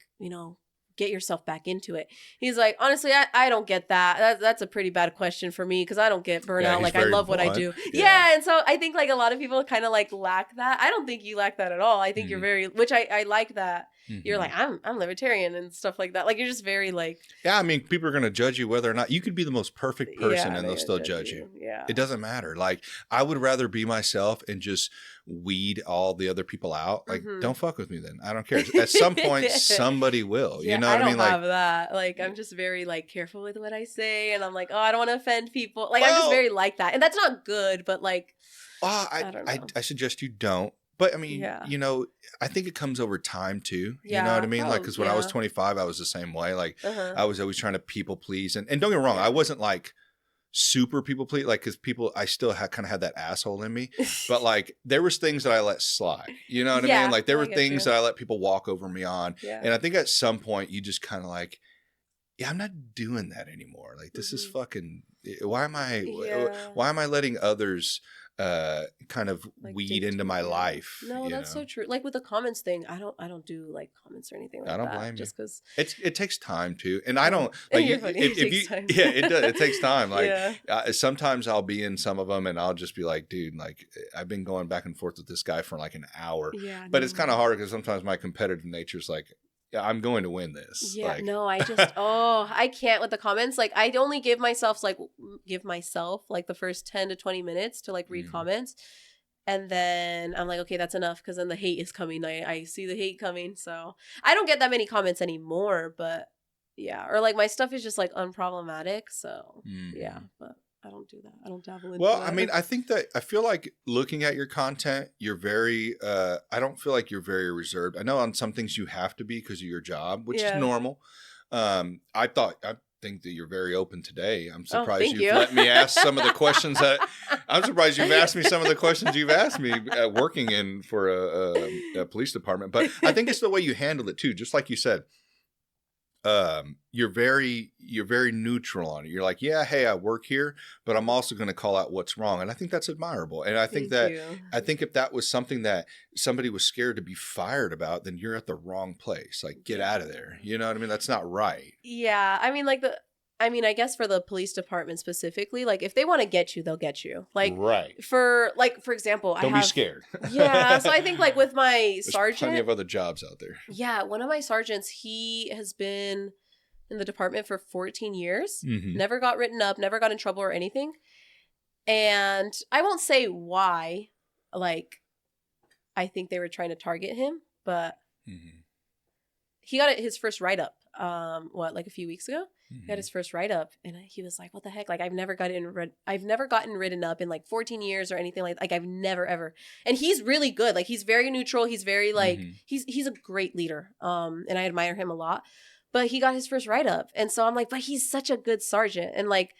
get yourself back into it? He's like, honestly, I don't get that. That's a pretty bad question for me because I don't get burnout. Like, I love what I do. Yeah. And so I think like a lot of people kind of like lack that. I don't think you lack that at all. I think you're very, which I like that. You're like, I'm libertarian and stuff like that. Like, you're just very like. Yeah, I mean, people are going to judge you whether or not. You could be the most perfect person and they'll still judge you. Yeah. It doesn't matter. Like, I would rather be myself and just weed all the other people out. Like, don't fuck with me then. I don't care. At some point, somebody will. You know what I mean? I don't have that. Like, I'm just very like careful with what I say, and I'm like, oh, I don't want to offend people. Like, I'm just very like that, and that's not good. But like, I don't know. I suggest you don't. But I mean, I think it comes over time too. You know what I mean? Like, because when I was 25, I was the same way. Like, I was always trying to people please, and don't get me wrong, I wasn't like super people please, like, because I still kind of had that asshole in me, but like there was things that I let slide. You know what I mean? Like, there were things that I let people walk over me on, and I think at some point you just kind of like, I'm not doing that anymore. Like, this is fucking. Why am I letting others kind of like weed into my life? No, that's so true. Like with the comments thing, I don't do like comments or anything like that. I don't blame you. Just because it takes time too, and I don't like if you it does. It takes time. Like sometimes I'll be in some of them, and I'll just be like, dude, like I've been going back and forth with this guy for like an hour. Yeah, but it's kind of hard because sometimes my competitive nature is like, yeah, I'm going to win this. Yeah, like. No, I just I can't with the comments. Like, I only give myself like the first 10 to 20 minutes to like read comments, and then I'm like, okay, that's enough, because then the hate is coming. I see the hate coming, so I don't get that many comments anymore. But yeah, or like my stuff is just like unproblematic, so yeah, but I don't don't do that. I don't dabble into Well, that. I mean, I feel like looking at your content, you're very, I don't feel like you're very reserved. I know on some things you have to be because of your job, which is normal. I think that you're very open today. I'm surprised you've let me ask some of the questions I'm surprised you've asked me some of the questions you've asked me working for a police department. But I think it's the way you handle it too. Just like you said, you're very neutral on it. You're like, yeah, hey, I work here, but I'm also going to call out what's wrong. And I think that's admirable. And I think I think if that was something that somebody was scared to be fired about, then you're at the wrong place. Like, get out of there. You know what I mean? That's not right. Yeah. I mean, I guess for the police department specifically, like if they want to get you, they'll get you. Like, right. For example, don't be scared. Yeah. So I think like with my There's sergeant, plenty of other jobs out there. Yeah. One of my sergeants, he has been in the department for 14 years, never got written up, never got in trouble or anything. And I won't say why, like, I think they were trying to target him, but he got his first write-up, like a few weeks ago? He got his first write-up, and he was like, what the heck? Like, I've never gotten written up in like 14 years or anything like I've never, ever. And he's really good. Like, he's very neutral. He's very like, he's a great leader. And I admire him a lot. But he got his first write-up. And so I'm like, but he's such a good sergeant. And like,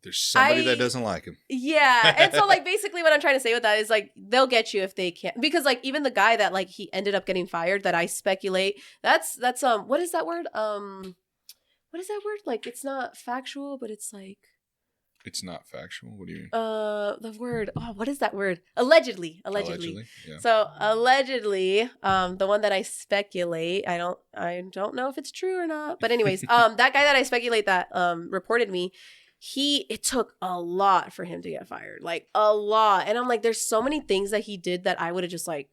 there's somebody that doesn't like him. Yeah. And so like, basically what I'm trying to say with that is like, they'll get you if they can. Because like, even the guy that like, he ended up getting fired that I speculate, that's what is that word? What is that word? Like, it's not factual, but it's like. It's not factual? What do you mean? The word. Oh, what is that word? Allegedly. Yeah. So allegedly, the one that I speculate, I don't know if it's true or not. But anyways, that guy that I speculate that reported me, it took a lot for him to get fired. Like a lot. And I'm like, there's so many things that he did that I would have just like,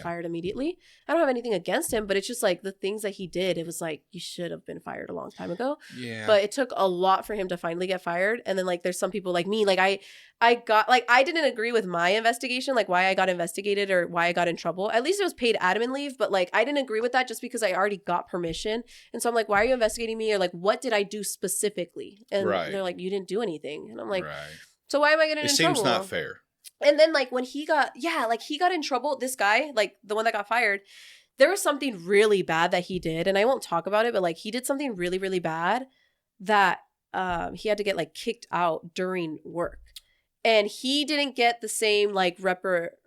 fired immediately. I don't have anything against him, but it's just like the things that he did, it was like, you should have been fired a long time ago. Yeah. But it took a lot for him to finally get fired. And then like, there's some people like me, like I didn't agree with my investigation, like why I got investigated or why I got in trouble. At least it was paid admin leave, but like, I didn't agree with that just because I already got permission. And so I'm like, why are you investigating me? Or like, what did I do specifically? And they're like, you didn't do anything. And I'm like, so why am I getting in trouble? It seems not fair. And then like when he got in trouble, this guy, like the one that got fired, there was something really bad that he did. And I won't talk about it, but like he did something really, really bad that he had to get like kicked out during work. And he didn't get the same like reprimand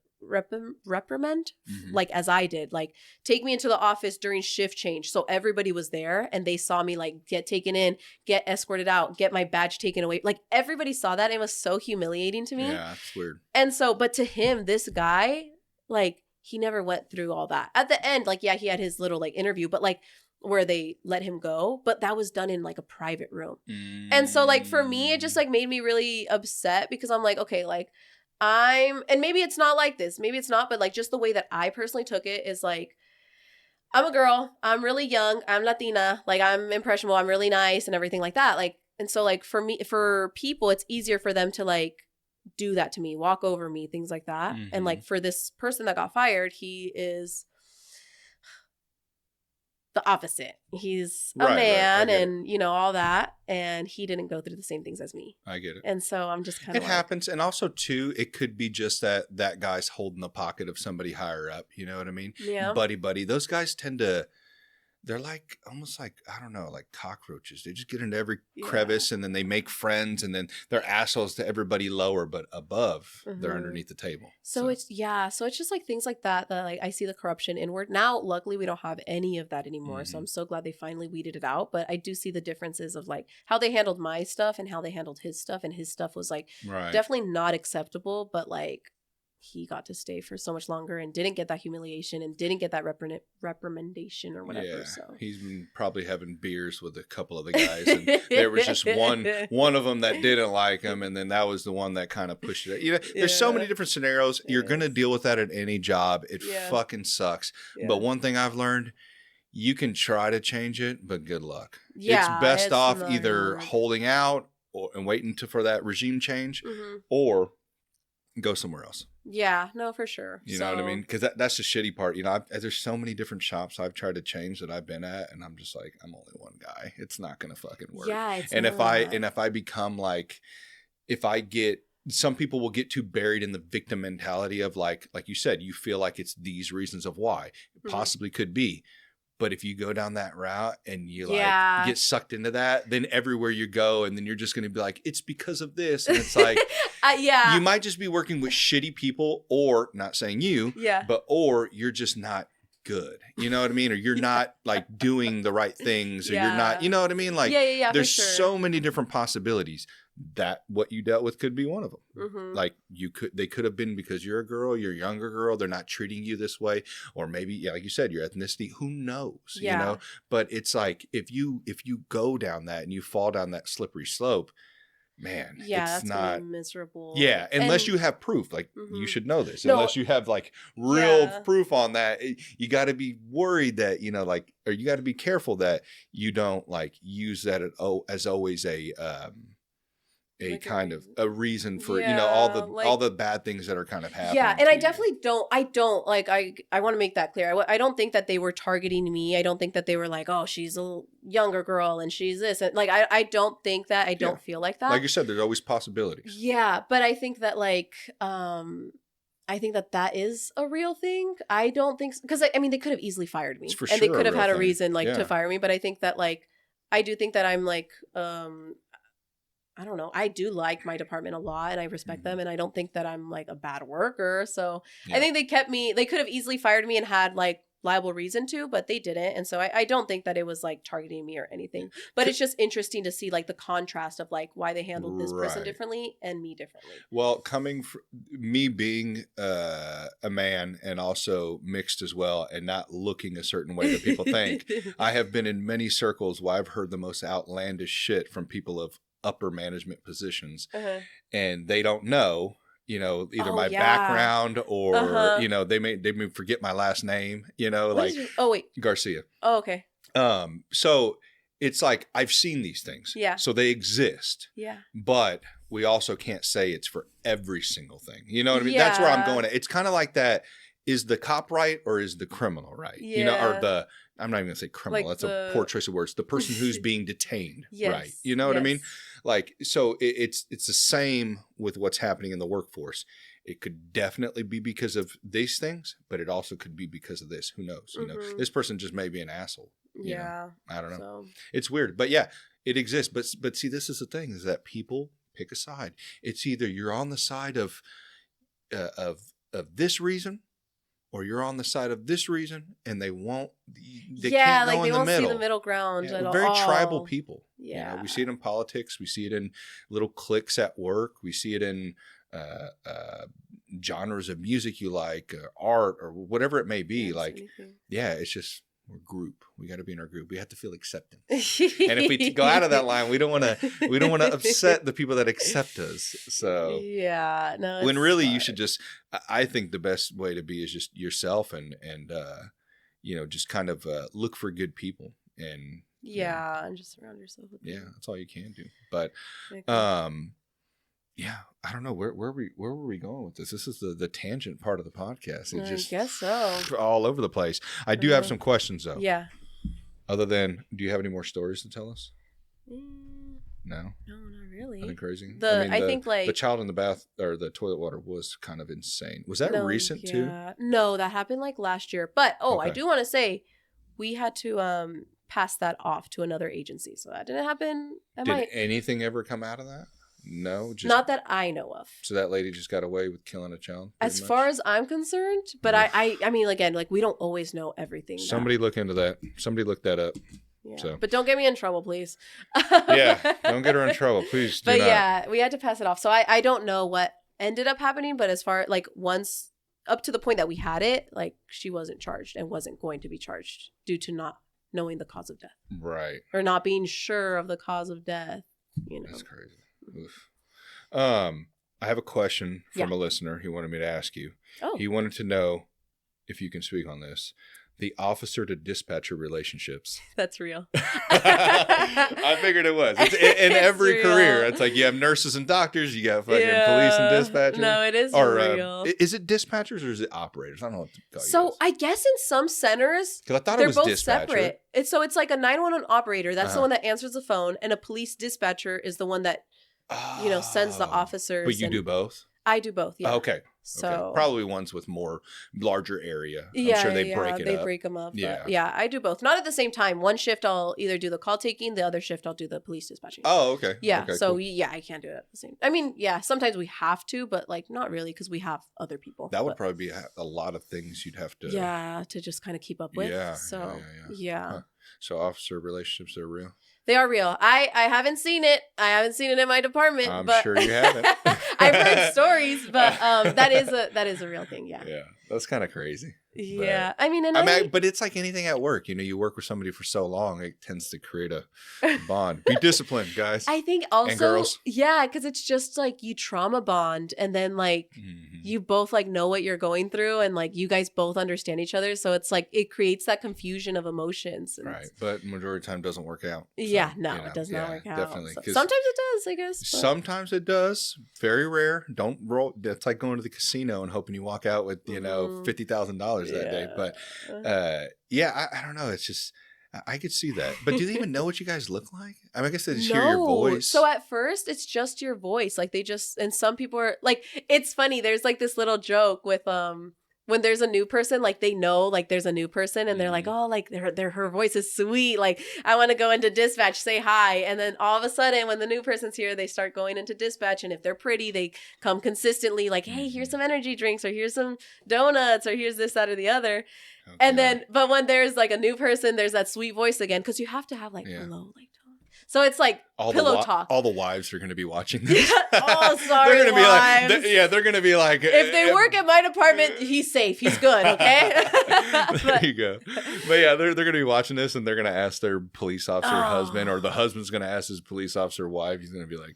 like as I did. Like take me into the office during shift change. So everybody was there and they saw me like get taken in, get escorted out, get my badge taken away. Like everybody saw that. And it was so humiliating to me. Yeah, it's weird. And so, but to him, this guy, like he never went through all that. At the end, like, yeah, he had his little like interview, but like where they let him go, but that was done in like a private room. And so like for me, it just like made me really upset because I'm like, okay, like and maybe it's not like this, maybe it's not, but like just the way that I personally took it is like, I'm a girl, I'm really young, I'm Latina, like I'm impressionable, I'm really nice and everything like that. Like, and so like for people, it's easier for them to like do that to me, walk over me, things like that. And like for this person that got fired, he is the opposite. He's a man and, all that. And he didn't go through the same things as me. I get it. And so I'm just kind of It happens. And also, too, it could be just that guy's holding the pocket of somebody higher up. You know what I mean? Yeah. Buddy. Those guys tend to, they're like, almost like, I don't know, like cockroaches. They just get into every crevice and then they make friends and then they're assholes to everybody lower, but above, they're underneath the table. So it's just like things like that like I see the corruption inward. Now, luckily, we don't have any of that anymore. So I'm so glad they finally weeded it out. But I do see the differences of like how they handled my stuff and how they handled his stuff. And his stuff was like definitely not acceptable, but like he got to stay for so much longer and didn't get that humiliation and didn't get that reprimandation or whatever. Yeah, so he's been probably having beers with a couple of the guys, and there was just one of them that didn't like him, and then that was the one that kind of pushed it. There's so many different scenarios. You're gonna deal with that at any job. It fucking sucks. But one thing I've learned, you can try to change it, but good luck. It's best off either holding out and waiting for that regime change, or go somewhere else. Yeah, no, for sure. You know what I mean? Because that's the shitty part. There's so many different shops I've tried to change that I've been at, and I'm just like, I'm only one guy. it's not gonna fucking work. Yeah, it's and not. if I become like, if I get, some people will get too buried in the victim mentality of like you said, you feel like it's these reasons of why it possibly could be. But if you go down that route and you like get sucked into that, then everywhere you go, and then you're just going to be like, it's because of this. And it's like, you might just be working with shitty people, or not saying you, but, or you're just not good. You know what I mean? Or you're not like doing the right things, or you're not, you know what I mean? Like, there's so many different possibilities. That what you dealt with could be one of them. Like they could have been because you're a girl, you're a younger girl, they're not treating you this way, or maybe, like you said, your ethnicity, who knows, you know? But it's like, if you go down that and you fall down that slippery slope, man, it's that's not gonna be miserable. Yeah, unless you have proof, like you should know this. Unless you have like real proof on that, you got to be worried that, you know, like, or you got to be careful that you don't like use that as always a like kind of a reason for, you know, all the bad things that are kind of happening. Yeah, and I definitely don't like, I want to make that clear. I don't think that they were targeting me. I don't think that they were like, oh, she's a younger girl and she's this. And like, I don't think that. I don't feel like that. Like you said, there's always possibilities. Yeah, but I think that like, I think that is a real thing. I don't think, because I mean, they could have easily fired me. For and sure they could have had a thing. reason like to fire me. But I think that like, I do think that I'm like, I don't know. I do like my department a lot and I respect them, and I don't think that I'm like a bad worker. So I think they could have easily fired me and had like liable reason to, but they didn't. And so I don't think that it was like targeting me or anything, but it's just interesting to see like the contrast of like why they handled this person differently and me differently. Well, coming from me being a man and also mixed as well, and not looking a certain way that people think, I have been in many circles where I've heard the most outlandish shit from people of upper management positions, and they don't know, you know, either my background or you know, they may forget my last name, you know, what like Garcia. Oh, okay. So it's like, I've seen these things. Yeah. So they exist. Yeah. But we also can't say it's for every single thing. You know what I mean? That's where I'm going at. It's kind of like that. Is the cop right or is the criminal right? Yeah. You know, or I'm not even gonna say criminal. Like that's a poor choice of words. The person who's being detained, right? You know what I mean? Like, so it's the same with what's happening in the workforce. It could definitely be because of these things, but it also could be because of this. Who knows? You know, this person just may be an asshole. You know? I don't know. So. It's weird, but yeah, it exists. But see, this is the thing: is that people pick a side. It's either you're on the side of this reason, or you're on the side of this reason, and they won't. They can't go in the middle. Won't see the middle ground at all. We're very tribal people. Yeah, you know, we see it in politics. We see it in little cliques at work. We see it in genres of music you like, art, or whatever it may be. Like, yeah, it's just, we're a group. We got to be in our group. We have to feel acceptance. And if we go out of that line, we don't want to upset the people that accept us. So yeah, no. When really you should just, I think the best way to be is just yourself, and you know, just kind of look for good people, and and just surround yourself with them. That's all you can do. But yeah, I don't know where were we going with this? This is the tangent part of the podcast. It just guess so. All over the place. I do have some questions though. Yeah. Other than, do you have any more stories to tell us? No, not really. Nothing crazy. I think like the child in the bath or the toilet water was kind of insane. Was that recent too? No, that happened like last year. But I do want to say we had to pass that off to another agency, so that didn't happen. Did anything ever come out of that? No, just not that I know of. So that lady just got away with killing a child. As far as I'm concerned, but I mean, again, like, we don't always know everything. Somebody look into that. Somebody look that up. Yeah. So. But don't get me in trouble, please. Yeah, don't get her in trouble, please. But yeah, we had to pass it off. So I don't know what ended up happening, but as far like once up to the point that we had it, like, she wasn't charged and wasn't going to be charged due to not knowing the cause of death. Right. Or not being sure of the cause of death. You know. That's crazy. Oof. I have a question from a listener. He wanted me to ask you. He wanted to know if you can speak on this. The officer to dispatcher relationships. That's real. I figured it was. It's in every career. It's like you have nurses and doctors. You got fucking police and dispatchers. No, it is real. Is it dispatchers or is it operators? I don't know what to call you. So I guess in some centers, because I thought they're it was both dispatcher. separate. It's like a 911 operator. That's the one that answers the phone, and a police dispatcher is the one that sends the officers. But you do both? I do both. Yeah. Oh, okay. So okay. Probably ones with more larger area. I'm sure they break it up. They break them up. Yeah. Yeah, I do both. Not at the same time. One shift I'll either do the call taking, the other shift I'll do the police dispatching. Oh, okay. Yeah. Okay, so cool. yeah, I can't do it at the same. I mean, yeah, sometimes we have to, but like not really because we have other people. That would probably be a lot of things you'd have to. Yeah, to just kind of keep up with. Yeah. So yeah. Huh. So officer relationships are real. They are real. I haven't seen it. I haven't seen it in my department. I'm but sure you haven't. I've heard stories, but that is a real thing. Yeah. Yeah, that's kind of crazy. Yeah, but, I mean, but it's like anything at work. You work with somebody for so long, it tends to create a bond. Be disciplined, guys. I think also, and girls. Yeah, because it's just like you trauma bond, and then like you both like know what you're going through, and like you guys both understand each other. So it's like it creates that confusion of emotions. Right, but majority of the time doesn't work out. So, yeah, no, it does not work out. Definitely. So, sometimes it does, I guess. But. Sometimes it does. Very rare. Don't roll. It's like going to the casino and hoping you walk out with $50,000 that day, but. I don't know. It's just I could see that. But do they even know what you guys look like? I mean, I guess they just hear your voice. So at first, it's just your voice. Like and some people are like, it's funny. There's like this little joke with when there's a new person, like they know like there's a new person and they're like, oh, like her voice is sweet. Like I want to go into dispatch, say hi. And then all of a sudden when the new person's here, they start going into dispatch. And if they're pretty, they come consistently like, hey, here's some energy drinks or here's some donuts or here's this, that, or the other. Okay. And then, but when there's like a new person, there's that sweet voice again. Cause you have to have like hello, like so it's like all pillow talk. All the wives are going to be watching this. Oh, sorry, they're gonna wives. Be like, they're going to be like. If they work at my department, he's safe. He's good, okay? There you go. But yeah, they're going to be watching this and they're going to ask their police officer husband, or the husband's going to ask his police officer wife. He's going to be like,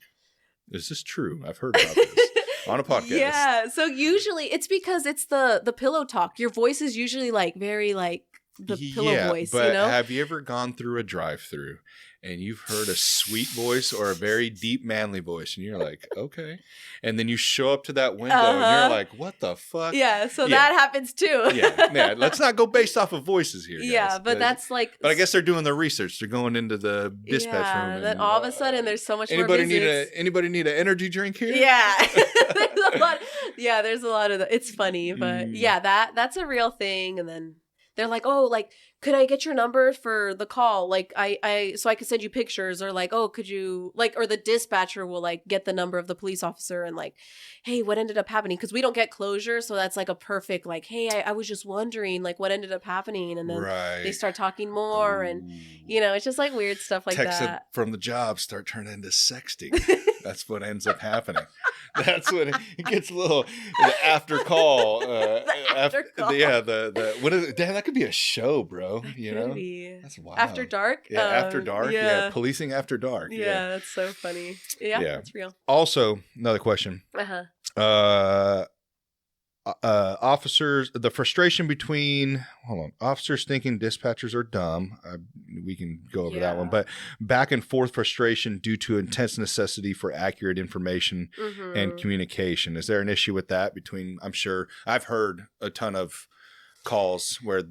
is this true? I've heard about this. On a podcast. Yeah. So usually it's because it's the pillow talk. Your voice is usually like very like the pillow voice, but you know? Have you ever gone through a drive-through and you've heard a sweet voice or a very deep manly voice and you're like, okay. And then you show up to that window and you're like, what the fuck? Yeah, so that happens too. yeah. Let's not go based off of voices here, guys. Yeah, but that's like... But I guess they're doing their research. They're going into the dispatch room. And then all of a sudden there's so much more visits. Anybody need an energy drink here? Yeah. There's a lot of that. It's funny, but that's a real thing. And then they're like, oh, like, could I get your number for the call? Like, so I could send you pictures, or like, oh, could you, like, or the dispatcher will like get the number of the police officer and like, hey, what ended up happening? Because we don't get closure. So that's like a perfect, like, hey, I was just wondering, like, what ended up happening? And then they start talking more. And, it's just like weird stuff like Texts that. From the job start turning into sexting. That's what ends up happening. That's when it gets a little the after call. After call. What is it? Damn, that could be a show, bro. That's wild. After dark. Yeah, after dark. Yeah, policing after dark. Yeah, that's so funny. Yeah, that's real. Also, another question. Officers, the frustration between officers thinking dispatchers are dumb. We can go over that one, but back and forth frustration due to intense necessity for accurate information and communication. Is there an issue with that between? I'm sure I've heard a ton of calls where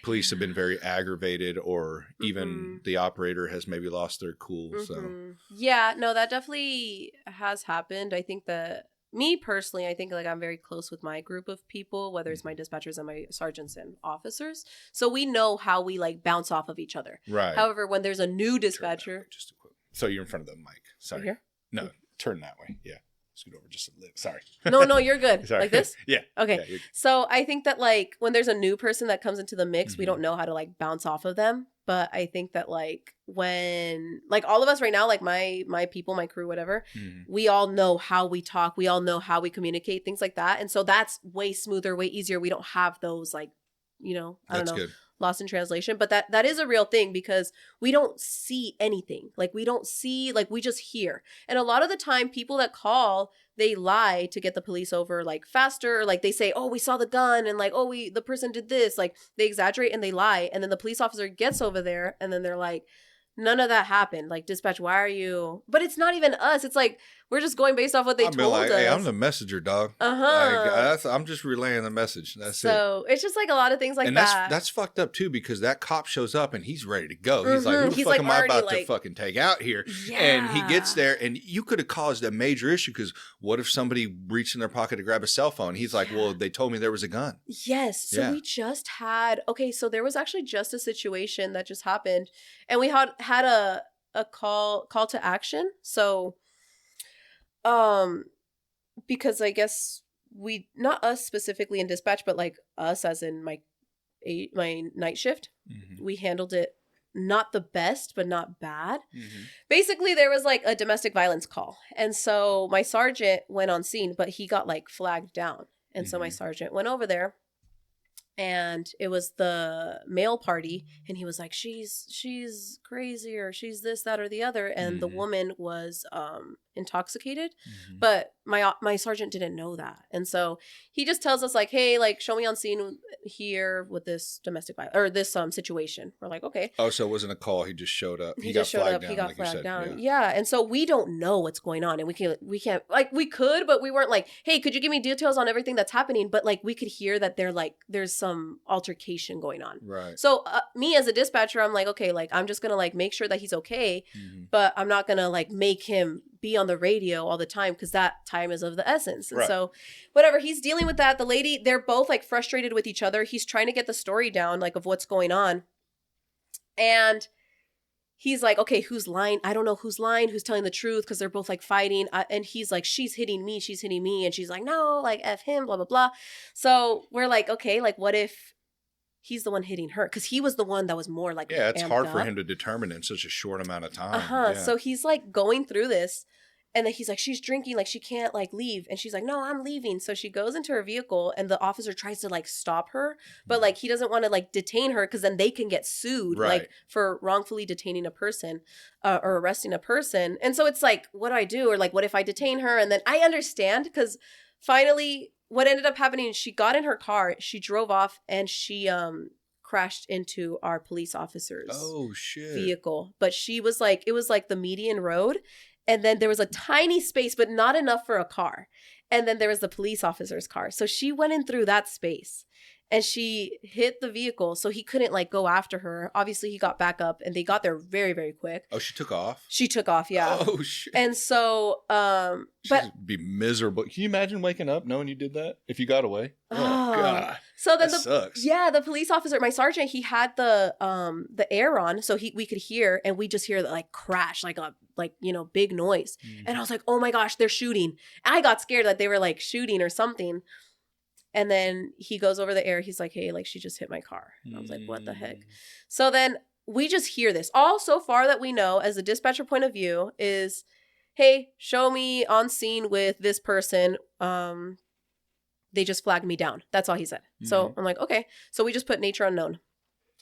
police have been very aggravated, or even the operator has maybe lost their cool. So that definitely has happened. I think that. Me personally, I think like I'm very close with my group of people, whether it's my dispatchers and my sergeants and officers. So we know how we like bounce off of each other. Right. However, when there's a new dispatcher. Just a quick. So you're in front of the mic. Sorry. Right here? No, turn that way. Yeah. Scoot over just a little. Sorry. No, you're good. Sorry. Like this? Yeah. Okay. Yeah, so I think that like when there's a new person that comes into the mix, we don't know how to like bounce off of them. But I think that like when like all of us right now, like my people, my crew, whatever, we all know how we talk. We all know how we communicate, things like that. And so that's way smoother, way easier. We don't have those like, I don't know. Good. lost in translation, but that is a real thing because we don't see anything. Like we don't see, like we just hear. And a lot of the time people that call, they lie to get the police over like faster. Like they say, oh, we saw the gun and like, oh, the person did this. Like they exaggerate and they lie. And then the police officer gets over there and then they're like, none of that happened. Like, dispatch, why are you? But it's not even us. It's like, we're just going based off what they told us. Hey, I'm the messenger, dog. I'm just relaying the message. That's it. So it's just like a lot of things like and that. That's fucked up too, because that cop shows up and he's ready to go. He's like, who the fuck am I about to fucking take out here? Yeah. And he gets there and you could have caused a major issue because what if somebody reached in their pocket to grab a cell phone? He's like, well, they told me there was a gun. Yes. So we just had, so there was actually just a situation that just happened and we had a call to action. So because I guess not us specifically in dispatch, but like us as in my night shift, we handled it not the best, but not bad. Basically, there was like a domestic violence call. And so my sergeant went on scene, but he got like flagged down. And so my sergeant went over there and it was the male party. And he was like, she's crazy or she's this, that, or the other. And the woman was intoxicated, but my sergeant didn't know that. And so he just tells us like, hey, like show me on scene here with this domestic violence or this situation. We're like, okay. Oh, so it wasn't a call. He just showed up. He just showed up. He got flagged down. Yeah. And so we don't know what's going on and we can't like we could, but we weren't like, hey, could you give me details on everything that's happening? But like we could hear that there's some altercation going on. Right. So me as a dispatcher, I'm like, okay, like I'm just going to like make sure that he's okay, but I'm not going to like make him be on the radio all the time because that time is of the essence. And so whatever, he's dealing with that. The lady, they're both like frustrated with each other. He's trying to get the story down like of what's going on. And he's like, okay, who's lying? I don't know who's lying, who's telling the truth because they're both like fighting. And he's like, she's hitting me. And she's like, no, like F him, blah, blah, blah. So we're like, okay, like what if he's the one hitting her? Because he was the one that was more like it's hard for him to determine in such a short amount of time. So he's like going through this and then he's like, she's drinking, like she can't like leave. And she's like, no, I'm leaving. So she goes into her vehicle and the officer tries to like stop her, but like he doesn't want to like detain her because then they can get sued like for wrongfully detaining a person or arresting a person. And so it's like, what do I do? Or like, what if I detain her? And then I understand because finally what ended up happening, she got in her car, she drove off and she crashed into our police officer's vehicle. But she was like, it was like the median road. And then there was a tiny space, but not enough for a car. And then there was the police officer's car. So she went in through that space and she hit the vehicle. So he couldn't like go after her. Obviously, he got back up and they got there very, very quick. Oh, she took off? She took off, yeah. Oh, shit. And so, She'd be miserable. Can you imagine waking up knowing you did that? If you got away? Oh, God. So then that sucks. Yeah, the police officer, my sergeant, he had the air on so we could hear, and we just hear the like crash, like a big noise. And I was like, oh my gosh, they're shooting. I got scared that they were like shooting or something. And then he goes over the air. He's like, hey, like she just hit my car. And I was like, what the heck? So then we just hear this. All so far that we know as a dispatcher point of view is, hey, show me on scene with this person. They just flagged me down. That's all he said. So I'm like, okay. So we just put nature unknown.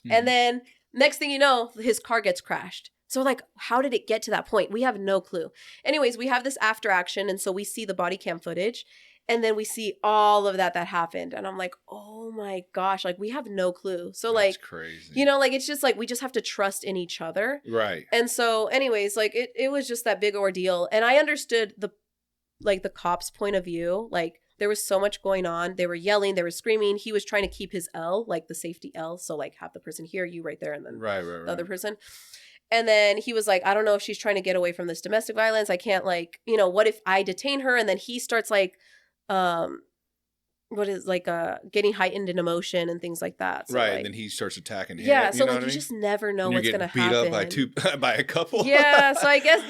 And then next thing you know, his car gets crashed. So like, how did it get to that point? We have no clue. Anyways, we have this after action. And so we see the body cam footage. And then we see all of that happened. And I'm like, oh my gosh, like we have no clue. So like, that's crazy. You know, like it's just like, we just have to trust in each other. Right. And so anyways, like it was just that big ordeal. And I understood the cop's point of view. Like there was so much going on. They were yelling, they were screaming. He was trying to keep his L, like the safety L. So like have the person here, you right there. And then the other person. And then he was like, I don't know if she's trying to get away from this domestic violence. I can't like, what if I detain her? And then he starts like, getting heightened in emotion and things like that. So right, like, and then he starts attacking him. Yeah, so like you just never know what's gonna happen. Beat up by a couple. Yeah, so I guess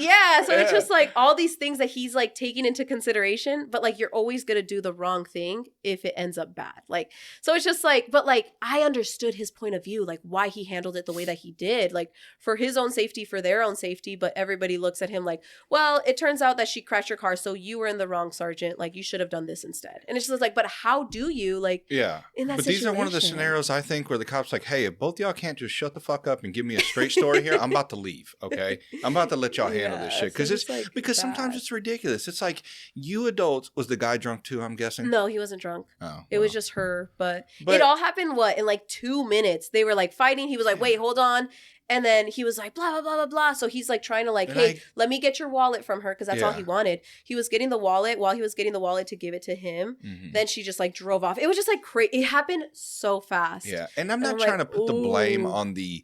so it's just like all these things that he's like taking into consideration, but like you're always gonna do the wrong thing if it ends up bad. Like so it's just like, but like I understood his point of view, like why he handled it the way that he did, like for his own safety, for their own safety. But everybody looks at him like, well, it turns out that she crashed your car, so you were in the wrong, Sergeant. Like you should have done this instead. And it's just like, but how how do you like? Yeah, in that but situation? These are one of the scenarios I think where the cops like, hey, if both y'all can't just shut the fuck up and give me a straight story here, I'm about to leave. Okay, I'm about to let y'all handle this shit because sometimes it's ridiculous. It's like you adults. Was the guy drunk too? I'm guessing. No, he wasn't drunk. Oh, it was just her. But it all happened in like 2 minutes. They were like fighting. He was like, wait, hold on. And then he was like, blah, blah, blah, blah, blah. So he's like trying to like, hey, let me get your wallet from her because that's all he wanted. He was getting the wallet. While he was getting the wallet to give it to him, then she just like drove off. It was just like crazy. It happened so fast. Yeah. And I'm not trying to put the blame on the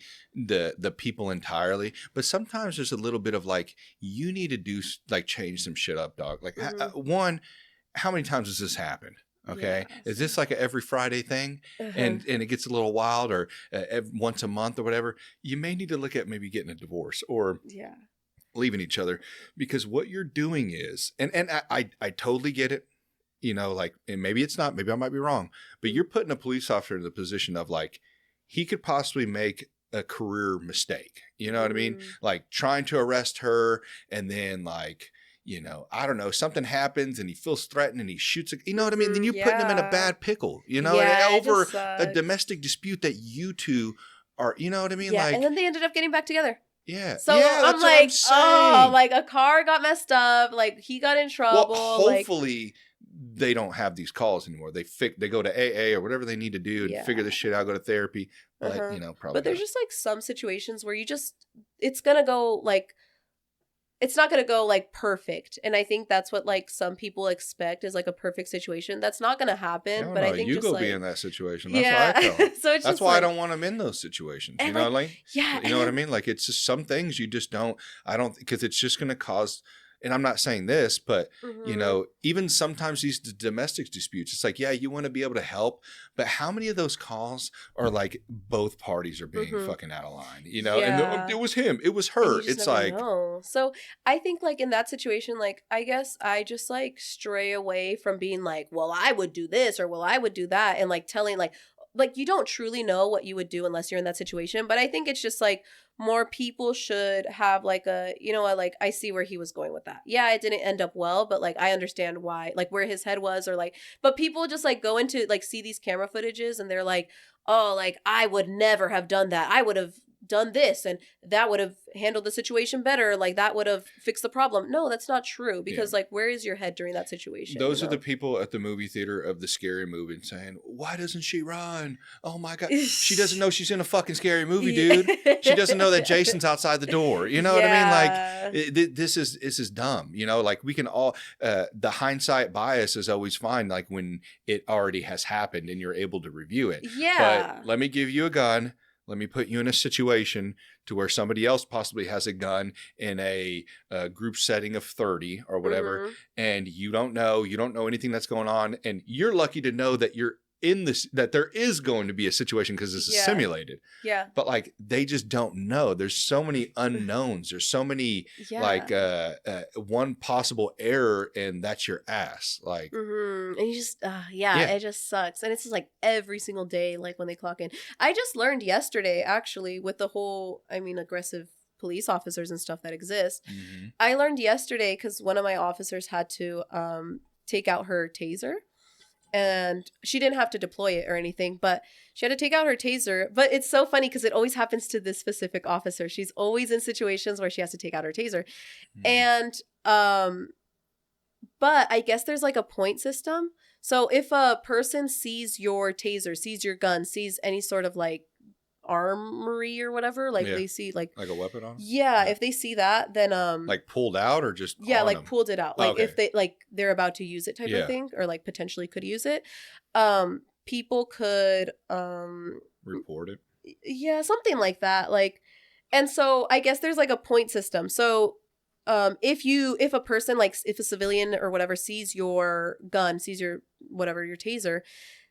people entirely, but sometimes there's a little bit of like, you need to do like change some shit up, dog. Like one, how many times has this happened? Okay. Yeah. Is this like a every Friday thing and it gets a little wild or once a month or whatever? You may need to look at maybe getting a divorce or leaving each other because what you're doing is, and I totally get it, you know, like, and maybe it's not, maybe I might be wrong, but you're putting a police officer in the position of like, he could possibly make a career mistake. You know what I mean? Like trying to arrest her and then like, you know, I don't know, something happens and he feels threatened and he shoots, you know what I mean? Then you're putting him in a bad pickle, you know, over a domestic dispute that you two are, you know what I mean? Yeah, like, and then they ended up getting back together. Yeah. So I'm like, oh, like a car got messed up, like he got in trouble. Well, hopefully they don't have these calls anymore. They go to AA or whatever they need to do and figure this shit out, go to therapy. But, you know, probably. But there's just like some situations where it's going to go like, it's not going to go like perfect. And I think that's what like some people expect is like a perfect situation. That's not going to happen. But I think you just go like, be in that situation. That's what I tell So that's why I don't want them in those situations. You know, like, yeah, you know what I mean? Like it's just some things you just don't, because it's just going to cause, and I'm not saying this, but you know, even sometimes these domestic disputes, it's like, yeah, you want to be able to help, but how many of those calls are like both parties are being fucking out of line, you know? And it was him, it was her. It's like, so I think like in that situation, like I guess I just like stray away from being like, well, I would do this or well, I would do that, and like telling like you don't truly know what you would do unless you're in that situation. But I think it's just like more people should have like a, you know what, like I see where he was going with that. Yeah, it didn't end up well, but like I understand why, like where his head was, or like, but people just like go into like see these camera footages and they're like, oh, like I would never have done that. I would have done this and that would have handled the situation better, like that would have fixed the problem. No, that's not true, because like where is your head during that situation? Those are the people at the movie theater of the scary movie saying, why doesn't she run? Oh my god, she doesn't know she's in a fucking scary movie, dude. She doesn't know that Jason's outside the door, you know what I mean? Like this is dumb, you know, like we can all the hindsight bias is always fine, like when it already has happened and you're able to review it. But let me give you a gun. Let me put you in a situation to where somebody else possibly has a gun in a group setting of 30 or whatever, and you don't know anything that's going on, and you're lucky to know that you're in this, that there is going to be a situation because this is simulated. Yeah. But like they just don't know. There's so many unknowns. There's so many like one possible error, and that's your ass. Like, and you just it just sucks. And it's just like every single day, like when they clock in. I just learned yesterday actually with the whole, I mean, aggressive police officers and stuff that exist. I learned yesterday because one of my officers had to take out her taser. And she didn't have to deploy it or anything, but she had to take out her taser. But it's so funny because it always happens to this specific officer. She's always in situations where she has to take out her taser. And, but I guess there's like a point system. So if a person sees your taser, sees your gun, sees any sort of like armory or whatever, like they see like a weapon on, if they see that, then like pulled out or just like them? Pulled it out, like if they like they're about to use it type of thing, or like potentially could use it, people could report it, something like that, like. And so I guess there's like a point system. So if a person, like if a civilian or whatever sees your gun, sees your whatever, your taser,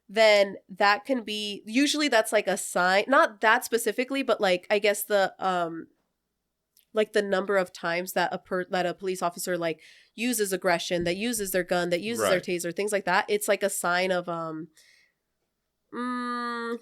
then that can be, usually that's like a sign, not that specifically, but like I guess the like the number of times that a police officer like uses aggression, that uses their gun, that uses their taser, things like that. It's like a sign of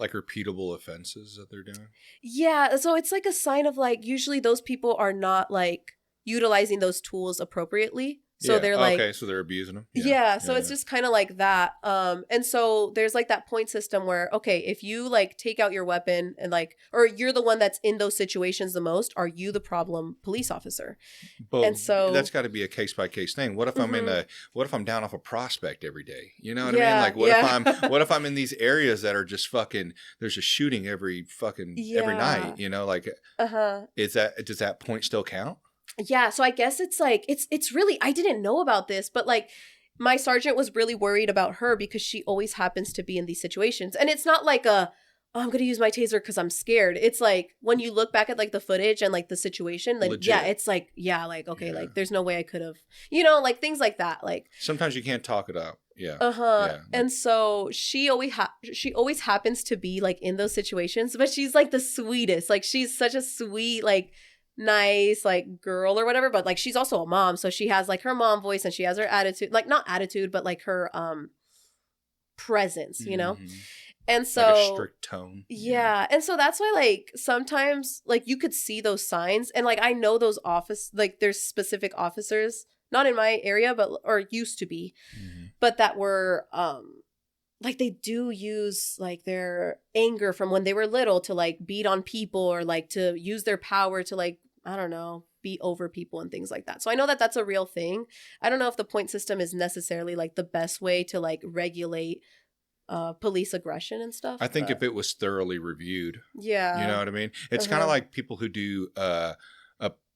like repeatable offenses that they're doing. Yeah, so it's like a sign of like, usually those people are not like utilizing those tools appropriately. So they're like, okay, so they're abusing them. Yeah, so it's just kind of like that. And so there's like that point system where, okay, if you like take out your weapon and like, or you're the one that's in those situations the most, are you the problem police officer? But and so that's got to be a case by case thing. What if I'm what if I'm down off a prospect every day? You know what I mean? Like what if I'm in these areas that are just fucking, there's a shooting every fucking every night, you know, like, does that point still count? Yeah, so I guess it's like it's really, I didn't know about this, but like my sergeant was really worried about her because she always happens to be in these situations. And it's not like I'm going to use my taser because I'm scared. It's like when you look back at like the footage and like the situation, like legit. It's like, like, okay, like there's no way I could have, you know, like things like that. Like sometimes you can't talk it out. Yeah. And so she always happens to be like in those situations, but she's like the sweetest. Like she's such a sweet, like nice like girl or whatever, but like she's also a mom, so she has like her mom voice and she has her attitude, like not attitude but like her presence, you know. And so like a strict tone. And so that's why like sometimes like you could see those signs, and like I know those like there's specific officers, not in my area but or used to be, but that were like they do use like their anger from when they were little to like beat on people or like to use their power to like, I don't know, beat over people and things like that. So I know that that's a real thing. I don't know if the point system is necessarily like the best way to like regulate police aggression and stuff. I think if it was thoroughly reviewed. Yeah. You know what I mean? It's kind of like people who do a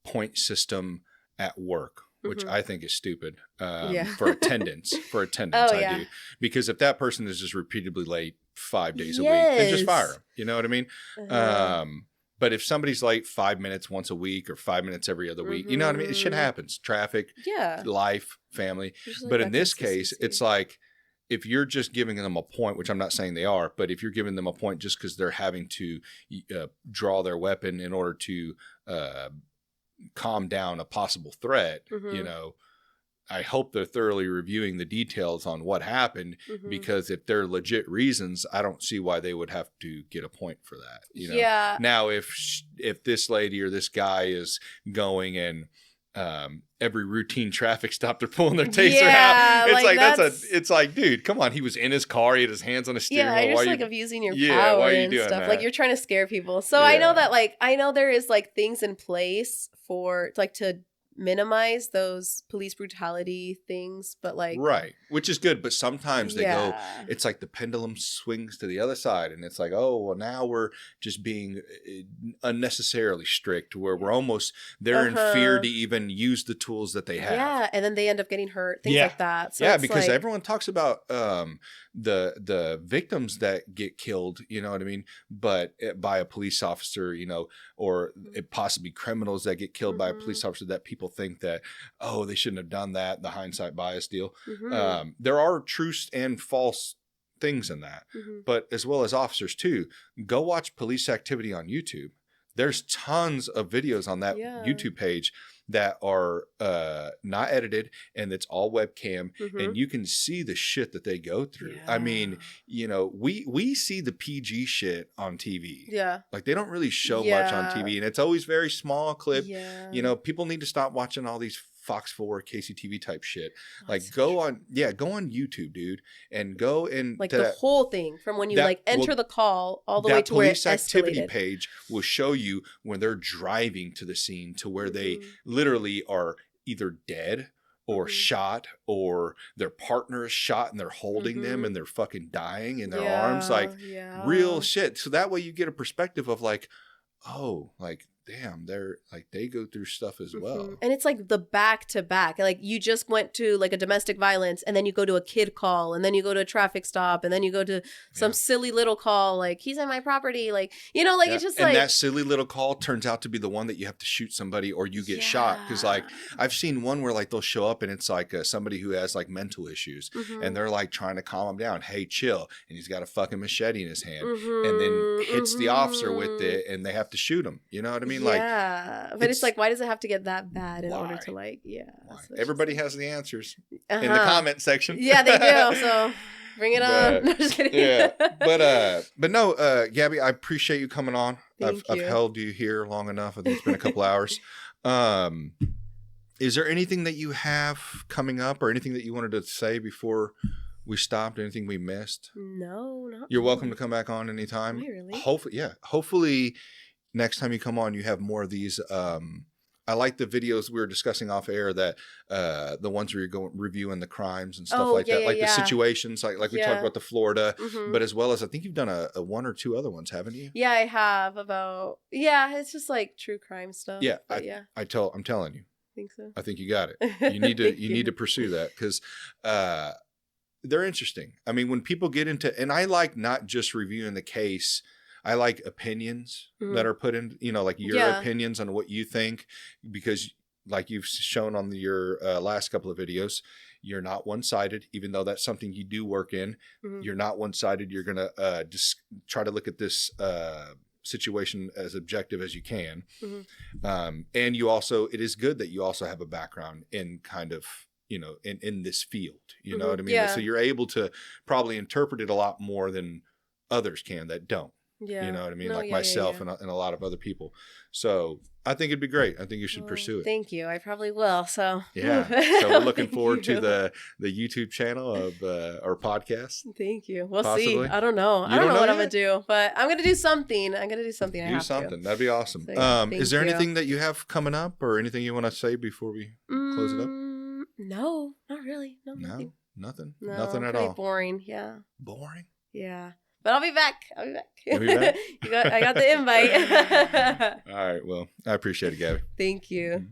point system at work, which I think is stupid for attendance. I do. Because if that person is just repeatedly late 5 days a week, then just fire them. You know what I mean? But if somebody's late 5 minutes once a week or 5 minutes every other week, you know what I mean? Shit happens. Traffic, life, family. But in this case, it's like if you're just giving them a point, which I'm not saying they are, but if you're giving them a point just because they're having to draw their weapon in order to calm down a possible threat, you know, I hope they're thoroughly reviewing the details on what happened, because if they're legit reasons, I don't see why they would have to get a point for that. You know? Yeah. Now, if this lady or this guy is going and every routine traffic stop, they're pulling their taser out. It's like it's like, dude, come on. He was in his car. He had his hands on his steering wheel. You're just like abusing your power why are you and doing stuff. That? Like you're trying to scare people. So I know that I know there is like things in place for like to minimize those police brutality things, but like which is good, but sometimes they go, it's like the pendulum swings to the other side, and it's like, oh well, now we're just being unnecessarily strict, where we're almost they're in fear to even use the tools that they have, and then they end up getting hurt, things like that. So because like, everyone talks about the victims that get killed, you know what I mean, but by a police officer, you know, or possibly criminals that get killed by a police officer that people think that, oh, they shouldn't have done that, the hindsight bias deal. There are true and false things in that, but as well as officers too, go watch police activity on YouTube. There's tons of videos on that YouTube page that are not edited, and it's all webcam, and you can see the shit that they go through. I mean, you know, we see the PG shit on TV. Like they don't really show much on TV, and it's always very small clip. You know, people need to stop watching all these Fox 4, KCTV type shit. Like go on YouTube, dude, and go and like the whole thing from when you like enter the call all the way to where it escalated. That police activity page will show you when they're driving to the scene to where they literally are either dead or shot, or their partner is shot and they're holding them and they're fucking dying in their arms, like real shit. So that way you get a perspective of like, oh, like damn, they're like they go through stuff as well. And it's like the back to back. Like you just went to like a domestic violence, and then you go to a kid call, and then you go to a traffic stop, and then you go to some silly little call like he's on my property, like, you know, like it's just and like that silly little call turns out to be the one that you have to shoot somebody or you get shot. Because like I've seen one where like they'll show up and it's like somebody who has like mental issues, and they're like trying to calm him down. Hey, chill. And he's got a fucking machete in his hand, and then hits the officer with it, and they have to shoot him. You know what I mean? Like, but it's like, why does it have to get that bad in order to like, everybody has the answers in the comment section. Yeah, they do. So bring it on. No, just kidding. But no, Gabby, I appreciate you coming on. I've held you here long enough. I think it's been a couple hours. Is there anything that you have coming up or anything that you wanted to say before we stopped? Anything we missed? No, not You're really. welcome to come back on anytime. Really? Hopefully next time you come on, you have more of these. I like the videos we were discussing off air, that the ones where you're going reviewing the crimes and stuff like that, like the situations, like we talked about the Florida, but as well as I think you've done a one or two other ones, haven't you? Yeah, I have it's just like true crime stuff. Yeah, I'm telling you. Think so. I think you got it. You need to need to pursue that, because they're interesting. I mean, when people get into, and I like not just reviewing the case, I like opinions that are put in, like your opinions on what you think, because like you've shown on your last couple of videos, you're not one-sided, even though that's something you do work in. You're not one-sided. You're going to just try to look at this situation as objective as you can. And you also, it is good that you also have a background in kind of, in this field, you know what I mean? Yeah. So you're able to probably interpret it a lot more than others can that don't. Yeah. You know what I mean? Like myself and a lot of other people. So I think it'd be great. I think you should pursue it. Thank you. I probably will. So yeah. So we're looking forward to the YouTube channel of our podcast. Thank you. We'll see. I don't know. I don't know what I'm gonna do, but I'm gonna do something. Do something. That'd be awesome. So, is there anything that you have coming up, or anything you want to say before we close it up? No, not really. No, nothing. Nothing. No, nothing at all. Boring. Yeah. Boring. Yeah. But I'll be back. You'll be back? I got the invite. All right. Well, I appreciate it, Gabby. Thank you.